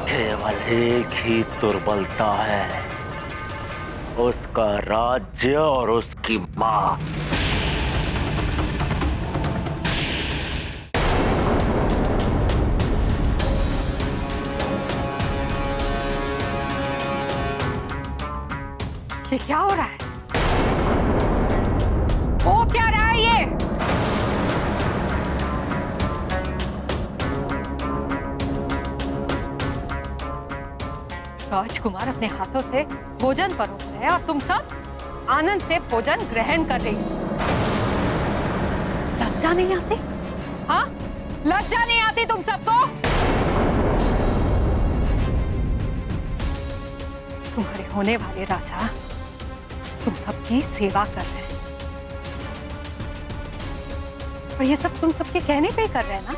केवल एक ही दुर्बलता है, उसका राज्य और उसकी मां। ये क्या हो रहा है? हो क्या रहा है ये? राजकुमार अपने हाथों से भोजन परोस रहे हैं और तुम सब आनंद से भोजन ग्रहण कर रही हो। लज्जा नहीं आती? हाँ, लज्जा नहीं आती तुम सबको? तुम्हारे होने वाले राजा तुम सबकी सेवा कर रहे हैं और ये सब तुम सबके कहने पे ही कर रहे हैं ना?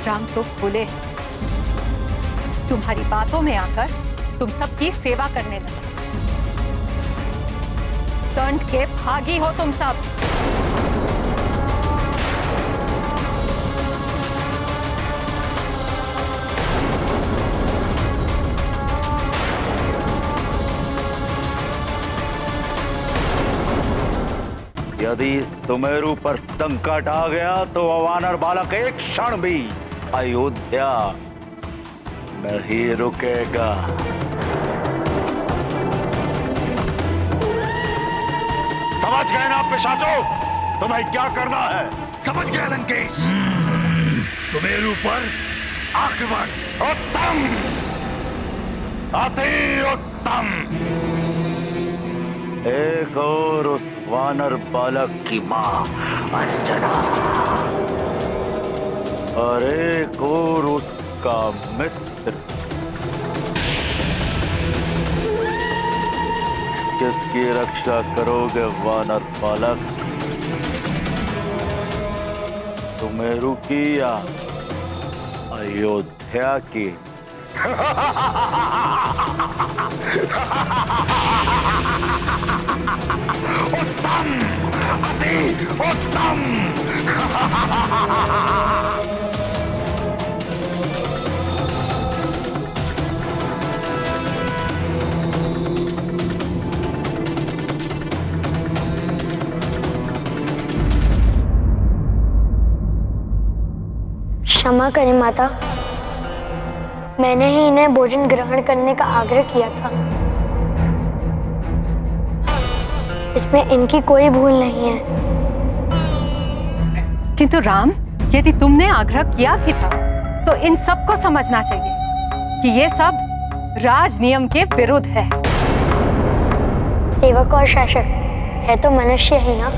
राम तो बोले तुम्हारी बातों में आकर तुम सबकी सेवा करने लगे। दंड के भागी हो तुम सब। यदि सुमेरु पर संकट आ गया तो वानर बालक एक क्षण भी अयोध्या नहीं रुकेगा। समझ गए ना पिशाचों, तुम्हें क्या करना है? समझ गया लंकेश। सुमेरु पर आक्रमण। उत्तम, अति उत्तम। एक और उस वानर बालक की मां अंजना और एक और उसका मित्र। किसकी रक्षा करोगे वानर बालक? सुमेरु की या अयोध्या की? उत्तम, अति उत्तम। क्षमा करें माता, मैंने ही इन्हें भोजन ग्रहण करने का आग्रह किया था। इसमें इनकी कोई भूल नहीं है। किंतु राम, यदि तुमने आग्रह किया भी था तो इन सबको समझना चाहिए कि ये सब राज नियम के विरुद्ध है। सेवक और शासक है तो मनुष्य ही ना।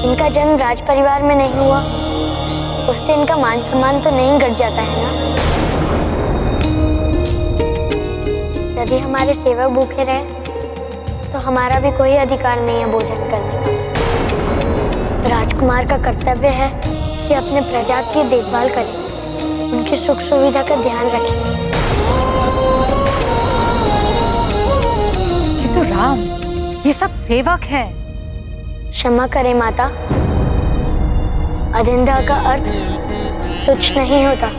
इनका जन्म राज परिवार में नहीं हुआ, उससे इनका मान सम्मान तो नहीं घट जाता है ना। यदि हमारे सेवक भूखे रहे तो हमारा भी कोई अधिकार नहीं है भोजन करने का। राजकुमार का कर्तव्य है कि अपने प्रजा की देखभाल करें, उनकी सुख सुविधा का ध्यान रखें। किंतु राम, ये सब सेवक हैं, क्षमा करें माता, अधीनता का अर्थ तुच्छ नहीं होता।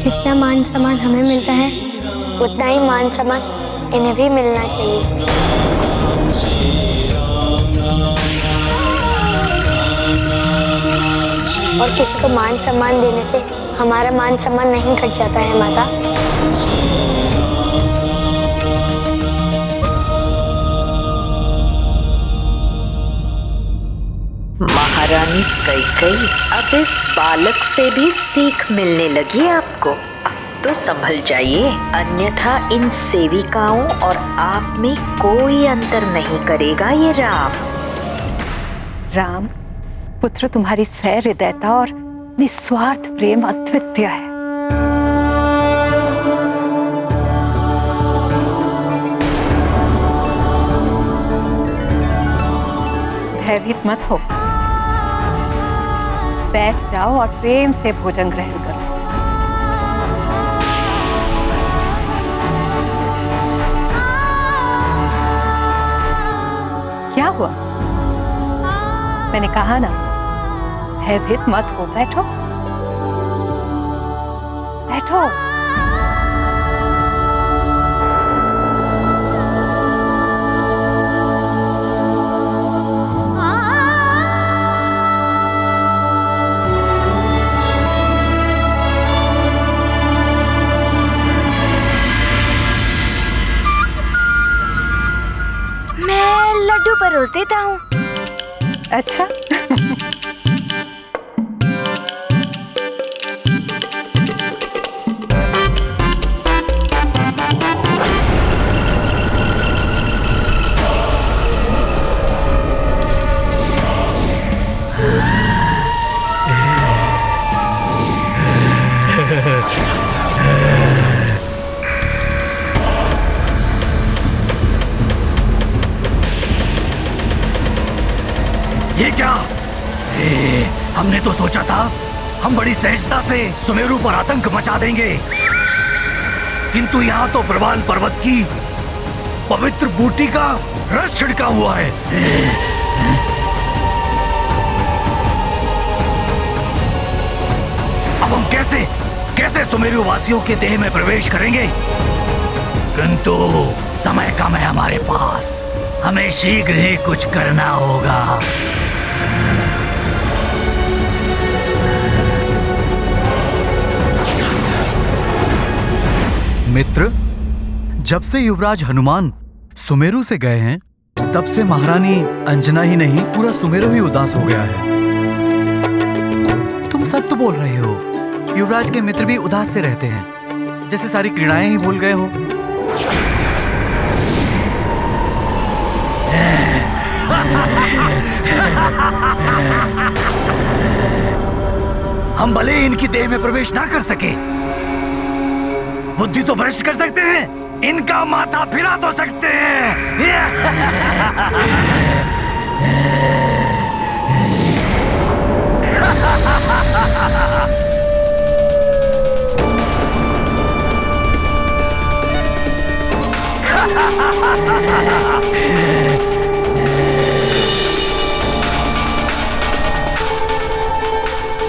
जितना मान सम्मान हमें मिलता है उतना ही मान सम्मान इन्हें भी मिलना चाहिए। और किसी को मान सम्मान देने से हमारा मान सम्मान नहीं घट जाता है माता। महारानी कैकेयी, अब इस बालक से भी सीख मिलने लगी आपको। अब तो संभल जाइए, अन्यथा इन सेविकाओं और आप में कोई अंतर नहीं करेगा ये राम। राम पुत्र, तुम्हारी सहृदयता और निस्वार्थ प्रेम अद्वितीय है। भयभीत मत हो, बैठ जाओ और प्रेम से भोजन ग्रहण करो। क्या हुआ? मैंने कहा ना, भयभीत मत हो, बैठो बैठो। लड्डू परोस देता हूँ। अच्छा। ये क्या? हमने तो सोचा था हम बड़ी सहजता से सुमेरु पर आतंक मचा देंगे, किंतु यहाँ तो प्रवाल पर्वत की पवित्र बूटी का रस छिड़का हुआ है। अब हम कैसे सुमेरु वासियों के देह में प्रवेश करेंगे? किंतु समय कम है हमारे पास, हमें शीघ्र ही कुछ करना होगा। मित्र, जब से युवराज हनुमान सुमेरु से गए हैं, तब से महारानी अंजना ही नहीं, पूरा सुमेरु ही उदास हो गया है। तुम सत्य तो बोल रहे हो, युवराज के मित्र भी उदास से रहते हैं, जैसे सारी क्रीड़ाएं ही भूल गए हो। हम भले ही इनकी देह में प्रवेश ना कर सके, बुद्धि तो भ्रष्ट कर सकते हैं, इनका माथा फिरा तो सकते हैं।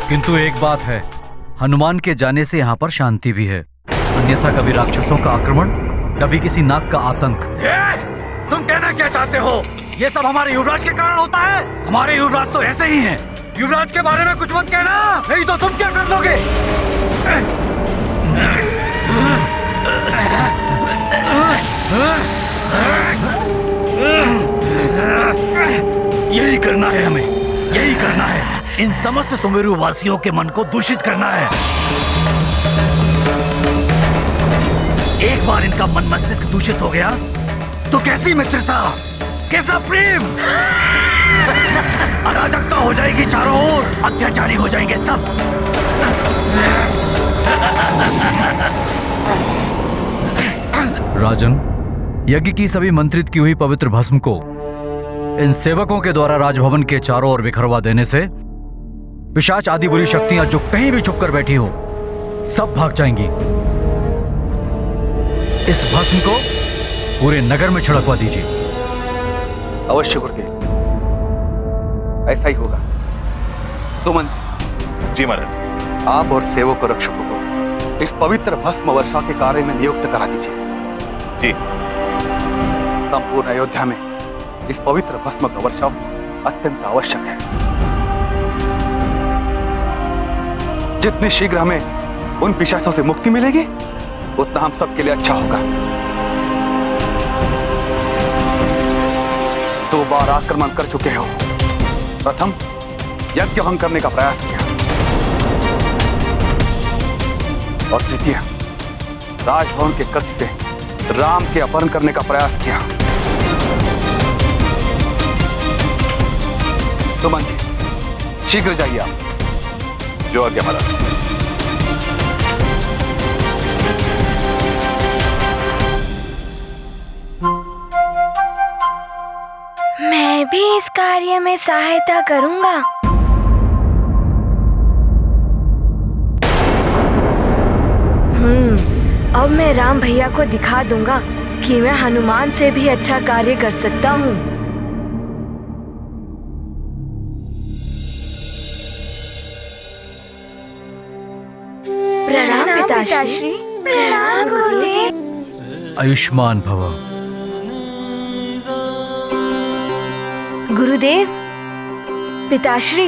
किंतु एक बात है, हनुमान के जाने से यहाँ पर शांति भी है, अन्यथा कभी राक्षसों का आक्रमण, कभी किसी नाग का आतंक। तुम कहना क्या चाहते हो? ये सब हमारे युवराज के कारण होता है। हमारे युवराज तो ऐसे ही हैं। युवराज के बारे में कुछ मत कहना, नहीं तो तुम क्या कर लोगे? यही करना है हमें, यही करना है। इन समस्त सुमेरु वासियों के मन को दूषित करना है। एक बार इनका मन मस्तिष्क दूषित हो गया तो कैसी मित्रता, कैसा प्रेम, अराजकता हो जाएगी चारों ओर, अत्याचारी हो जाएंगे सब। राजन, यज्ञ की सभी मंत्रित की हुई पवित्र भस्म को इन सेवकों के द्वारा राजभवन के चारों ओर बिखरवा देने से पिशाच आदि बुरी शक्तियां जो कहीं भी छुपकर बैठी हो, सब भाग जाएंगी। इस भस्म को पूरे नगर में छिड़कवा दीजिए। अवश्य गुरुदेव, ऐसा ही होगा। सुमन जी महाराज। आप और सेवक और रक्षकों को इस पवित्र भस्म वर्षा के कार्य में नियुक्त करा दीजिए। जी। संपूर्ण अयोध्या में इस पवित्र भस्म का वर्षाव अत्यंत आवश्यक है। जितनी शीघ्र हमें उन पिशाचों से मुक्ति मिलेगी, उतना हम सबके लिए अच्छा होगा। 2 बार आक्रमण कर चुके हो। प्रथम यज्ञ भंग करने का प्रयास किया और द्वितीय राजभवन के कक्ष से राम के अपहरण करने का प्रयास किया। सुमन जी, शीघ्र जाइए आप। जो आज्ञा महाराज। मैं भी इस कार्य में सहायता करूंगा। अब मैं राम भैया को दिखा दूंगा कि मैं हनुमान से भी अच्छा कार्य कर सकता हूँ। प्रणाम पिताश्री। प्रणाम गुरुदेव। आयुष्मान भव। गुरुदेव, पिताश्री,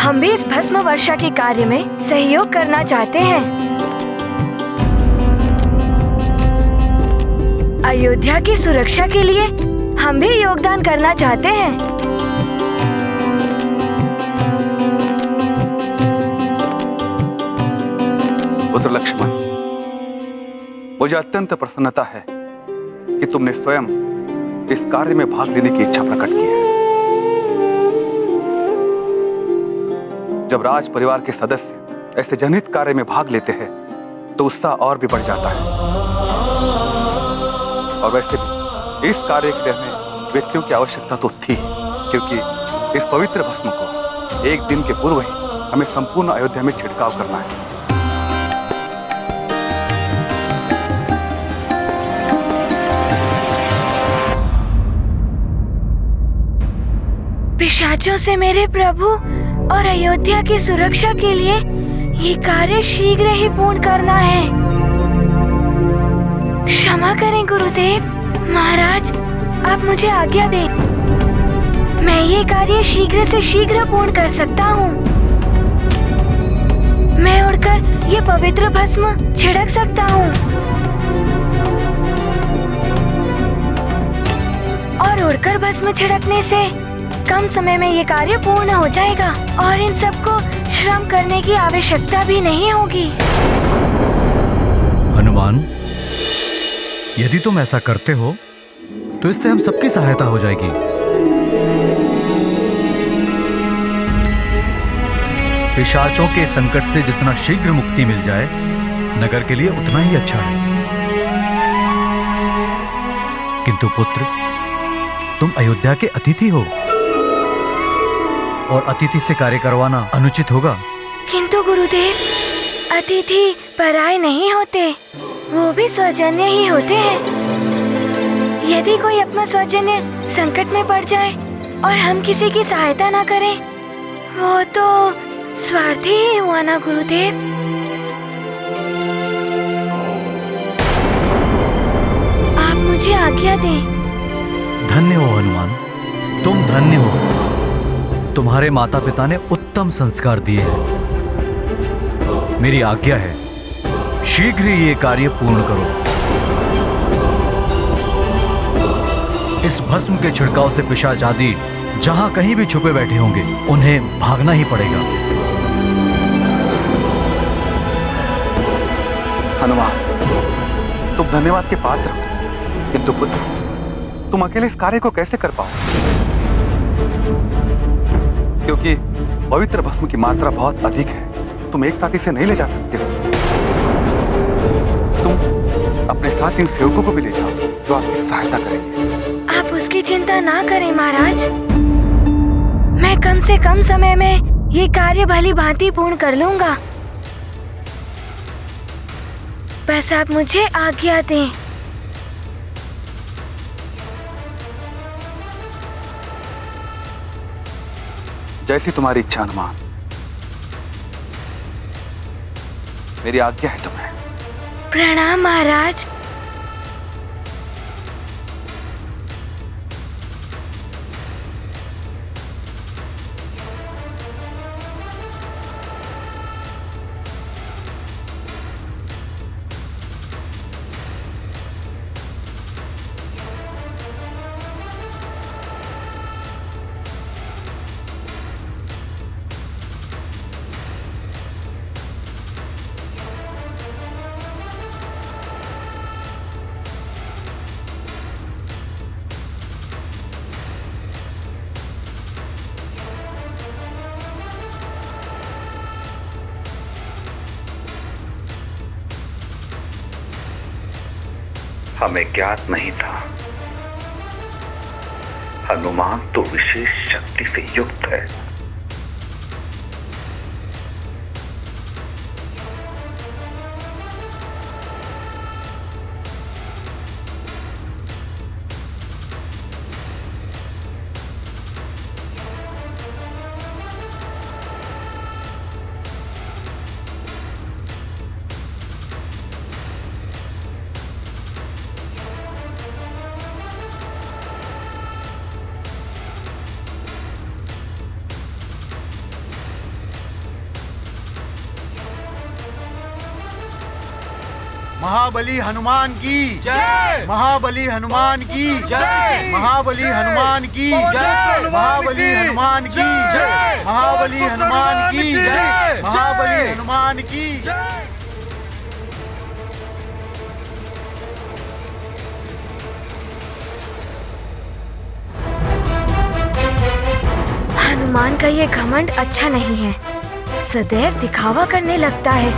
हम भी इस भस्म वर्षा के कार्य में सहयोग करना चाहते हैं। अयोध्या की सुरक्षा के लिए हम भी योगदान करना चाहते हैं। पुत्र लक्ष्मण, मुझे अत्यंत प्रसन्नता है कि तुमने स्वयं इस कार्य में भाग लेने की इच्छा प्रकट की है। जब राज परिवार के सदस्य ऐसे जनहित कार्य में भाग लेते हैं तो उत्साह और भी बढ़ जाता है। और वैसे भी इस कार्य के लिए हमें व्यक्तियों की आवश्यकता तो थी, क्योंकि इस पवित्र भस्म को एक दिन के पूर्व ही हमें संपूर्ण अयोध्या में छिड़काव करना है। पिशाचों से मेरे प्रभु और अयोध्या की सुरक्षा के लिए ये कार्य शीघ्र ही पूर्ण करना है। क्षमा करें गुरुदेव। महाराज, आप मुझे आज्ञा दें। मैं ये कार्य शीघ्र से शीघ्र पूर्ण कर सकता हूँ। मैं उड़कर ये पवित्र भस्म छिड़क सकता हूँ और उड़कर भस्म छिड़कने से कम समय में ये कार्य पूर्ण हो जाएगा और इन सबको श्रम करने की आवश्यकता भी नहीं होगी। हनुमान, यदि तुम ऐसा करते हो तो इससे हम सबकी सहायता हो जाएगी। पिशाचों के संकट से जितना शीघ्र मुक्ति मिल जाए, नगर के लिए उतना ही अच्छा है। किंतु पुत्र, तुम अयोध्या के अतिथि हो और अतिथि से कार्य करवाना अनुचित होगा। किंतु गुरुदेव, अतिथि पराये नहीं होते, वो भी स्वजन्य ही होते हैं। यदि कोई अपना स्वजन्य संकट में पड़ जाए और हम किसी की सहायता ना करें, वो तो स्वार्थी ही हुआ ना गुरुदेव। आप मुझे आज्ञा दें। धन्य हो हनुमान, तुम धन्य हो। तुम्हारे माता पिता ने उत्तम संस्कार दिए हैं। मेरी आज्ञा है, शीघ्र ही ये कार्य पूर्ण करो। इस भस्म के छिड़काव से पिशाच आदि जहां कहीं भी छुपे बैठे होंगे, उन्हें भागना ही पड़ेगा। हनुमान, तुम धन्यवाद के पात्र हो, किंतु पुत्र, तुम अकेले इस कार्य को कैसे कर पाओ? क्योंकि पवित्र भस्म की मात्रा बहुत अधिक है, तुम एक साथ इसे नहीं ले जा सकते हो। तुम अपने साथ इन सेवकों को भी ले जाओ जो आपकी सहायता करेंगे। आप उसकी चिंता ना करें महाराज। मैं कम से कम समय में ये कार्य भली भांति पूर्ण कर लूंगा। बस आप मुझे आज्ञा दें। जैसी तुम्हारी इच्छा हनुमान। मेरी आज्ञा है तुम्हें। प्रणाम महाराज। हमें ज्ञात नहीं था हनुमान तो विशेष शक्ति से युक्त है। महाबली हनुमान की जय। महाबली हनुमान की जय। महाबली हनुमान की जय। महाबली हनुमान की जय। महाबली हनुमान की जय। महाबली हनुमान की जय। हनुमान का ये घमंड अच्छा नहीं है, सदैव दिखावा करने लगता है।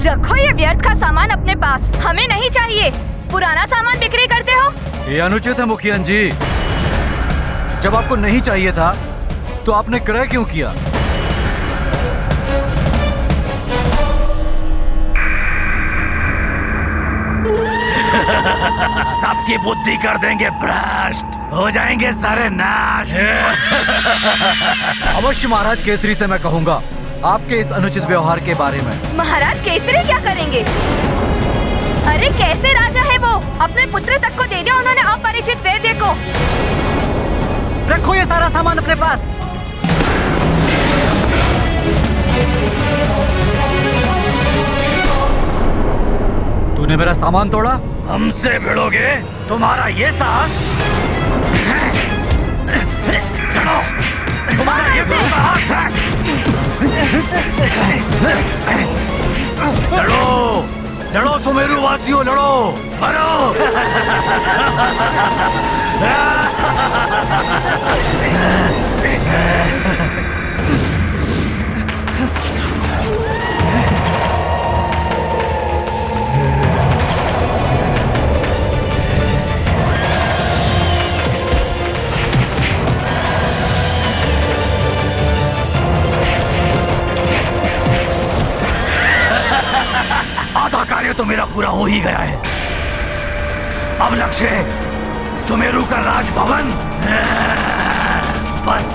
रखो ये व्यर्थ का सामान अपने पास, हमें नहीं चाहिए। पुराना सामान बिक्री करते हो? ये अनुचित है मुखिया जी। जब आपको नहीं चाहिए था तो आपने क्रय क्यों किया? सबकी बुद्धि कर देंगे भ्रष्ट, हो जाएंगे सारे नाश। अवश्य महाराज केसरी से मैं कहूंगा आपके इस अनुचित व्यवहार के बारे में। महाराज केसरी क्या करेंगे? अरे कैसे राजा है वो? अपने पुत्र तक को दे दिया उन्होंने अपरिचित वैद्य को। रखो ये सारा सामान अपने पास। तूने मेरा सामान तोड़ा? हमसे भिड़ोगे? तुम्हारा ये साहस? तुम्हारा ये साहस है? लड़ो, लड़ो सुमेरु वासियों, लड़ो, मरो। आधा कार्य तो मेरा पूरा हो ही गया है। अब लक्ष्य सुमेरु का राजभवन। बस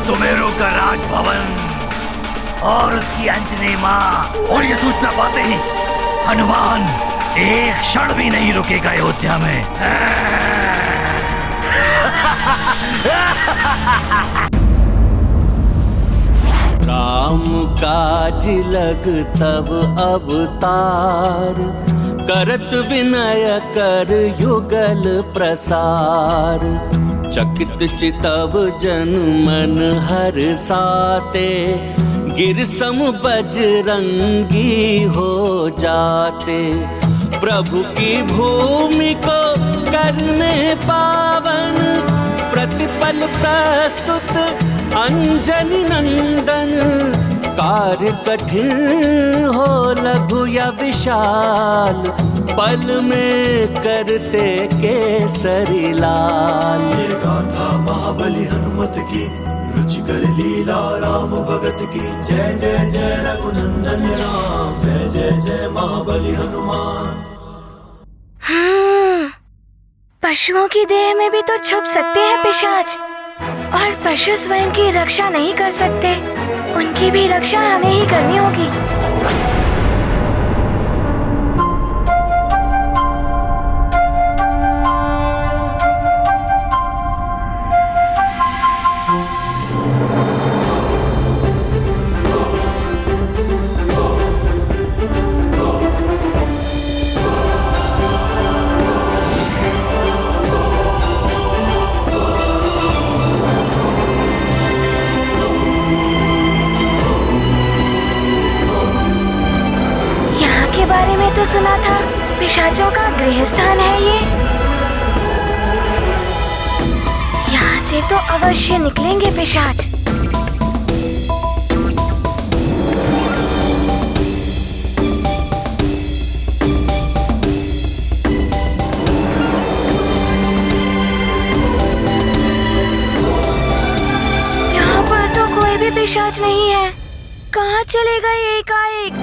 सुमेरु का राजभवन और उसकी अंजनी माँ। और ये सूचना पाते ही हनुमान एक क्षण भी नहीं रुकेगा अयोध्या में। राम काज लग तब अवतार, करत विनय कर युगल प्रसार। चकित चितव जन मन हर साते, गिर सम बजरंगी हो जाते। प्रभु की भूमि को करने पावन, प्रतिपल प्रस्तुत अंजनी नंदन। कार्य कठिन हो लघु या विशाल, पल में करते केसरी लाल। ये गाथा महाबली हनुमत की, रुचिकर लीला राम भगत की। जय जय जय रघुनंदन राम। महाबली हनुमान। पशुओं की देह में भी तो छुप सकते हैं पिशाच, और पशु स्वयं की रक्षा नहीं कर सकते, उनकी भी रक्षा हमें ही करनी होगी। तो सुना था पिशाचों का गृह स्थान है ये। यहाँ से तो अवश्य निकलेंगे पिशाच। यहाँ पर तो कोई भी पिशाच नहीं है। कहाँ चले गए एकाएक?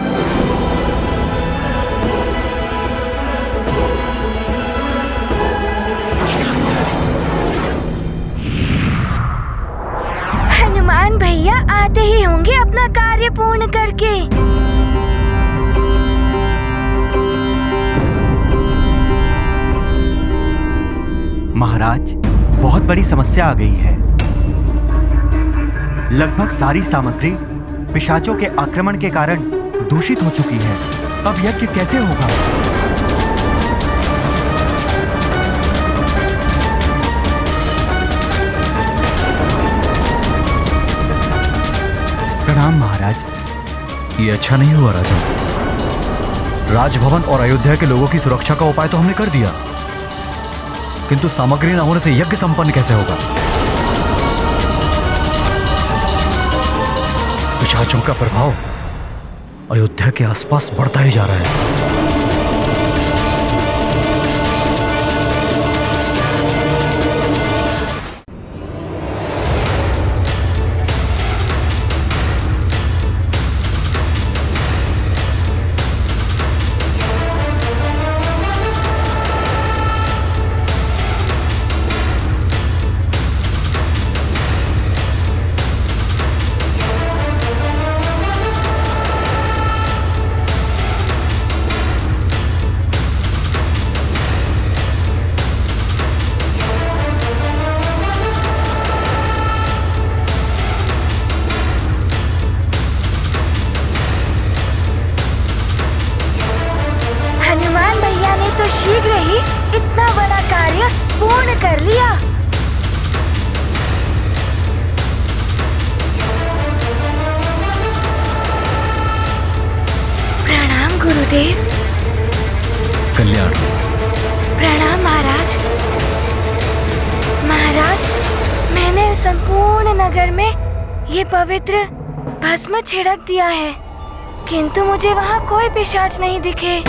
हनुमान भैया आते ही होंगे अपना कार्य पूर्ण करके। महाराज, बहुत बड़ी समस्या आ गई है। लगभग सारी सामग्री पिशाचों के आक्रमण के कारण दूषित हो चुकी है। अब यज्ञ कैसे होगा? प्रणाम महाराज। ये अच्छा नहीं हुआ राजन। राजभवन और अयोध्या के लोगों की सुरक्षा का उपाय तो हमने कर दिया, किंतु सामग्री न होने से यज्ञ संपन्न कैसे होगा? पिशाचों का प्रभाव अयोध्या के आसपास बढ़ता ही जा रहा है। शीघ्र ही इतना बड़ा कार्य पूर्ण कर लिया। प्रणाम गुरुदेव। कल्याण। प्रणाम महाराज। महाराज, मैंने संपूर्ण नगर में ये पवित्र भस्म छिड़क दिया है, किंतु मुझे वहाँ कोई पिशाच नहीं दिखे।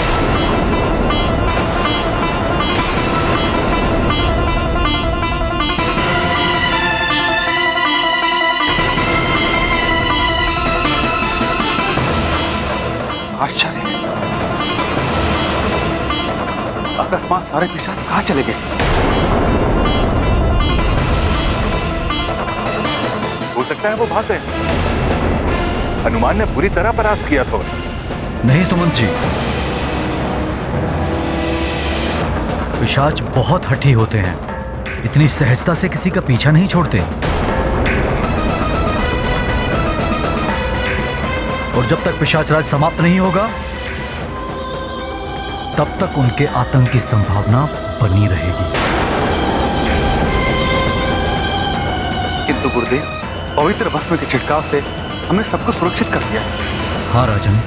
आश्चर्य, अकस्मात सारे पिशाच कहाँ चले गए? हो सकता है वो भाग गए। हनुमान ने पूरी तरह परास्त किया था। नहीं सुमंत जी, पिशाच बहुत हठी होते हैं, इतनी सहजता से किसी का पीछा नहीं छोड़ते। और जब तक पिशाच राज समाप्त नहीं होगा, तब तक उनके आतंक की संभावना बनी रहेगी। किंतु गुरुदेव, पवित्र भस्म के छिड़काव से हमने सबको सुरक्षित कर दिया। हाँ राजन,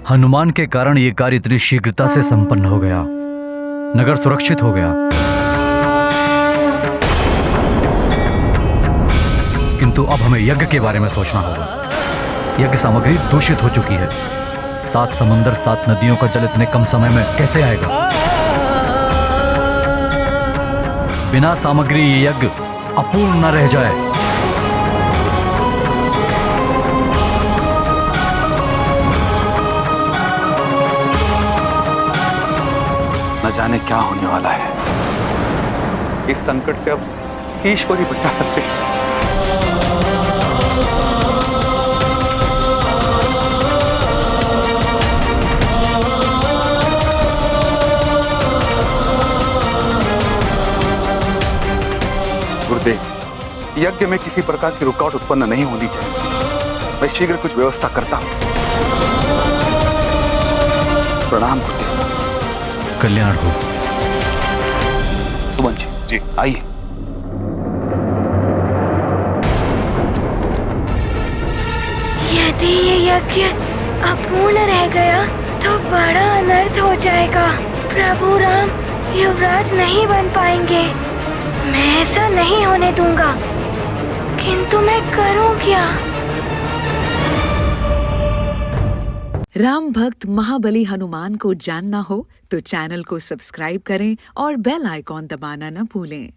हनुमान के कारण यह कार्य इतनी शीघ्रता से संपन्न हो गया, नगर सुरक्षित हो गया। किंतु अब हमें यज्ञ के बारे में सोचना होगा। यज्ञ सामग्री दूषित हो चुकी है। 7 समुंदर 7 नदियों का जल इतने कम समय में कैसे आएगा? बिना सामग्री ये यज्ञ अपूर्ण न रह जाए। क्या होने वाला है। इस संकट से अब ईश्वर ही बचा सकते हैं। गुरुदेव, यज्ञ में किसी प्रकार की रुकावट उत्पन्न नहीं होनी चाहिए। मैं शीघ्र कुछ व्यवस्था करता हूं। प्रणाम गुरुदेव। कल्याण हो। सुमन जी आइए। यदि ये यज्ञ अपूर्ण रह गया तो बड़ा अनर्थ हो जाएगा। प्रभु राम युवराज नहीं बन पाएंगे। मैं ऐसा नहीं होने दूंगा। किंतु मैं करूं क्या? राम भक्त महाबली हनुमान को जानना हो तो चैनल को सब्सक्राइब करें और बेल आइकॉन दबाना न भूलें।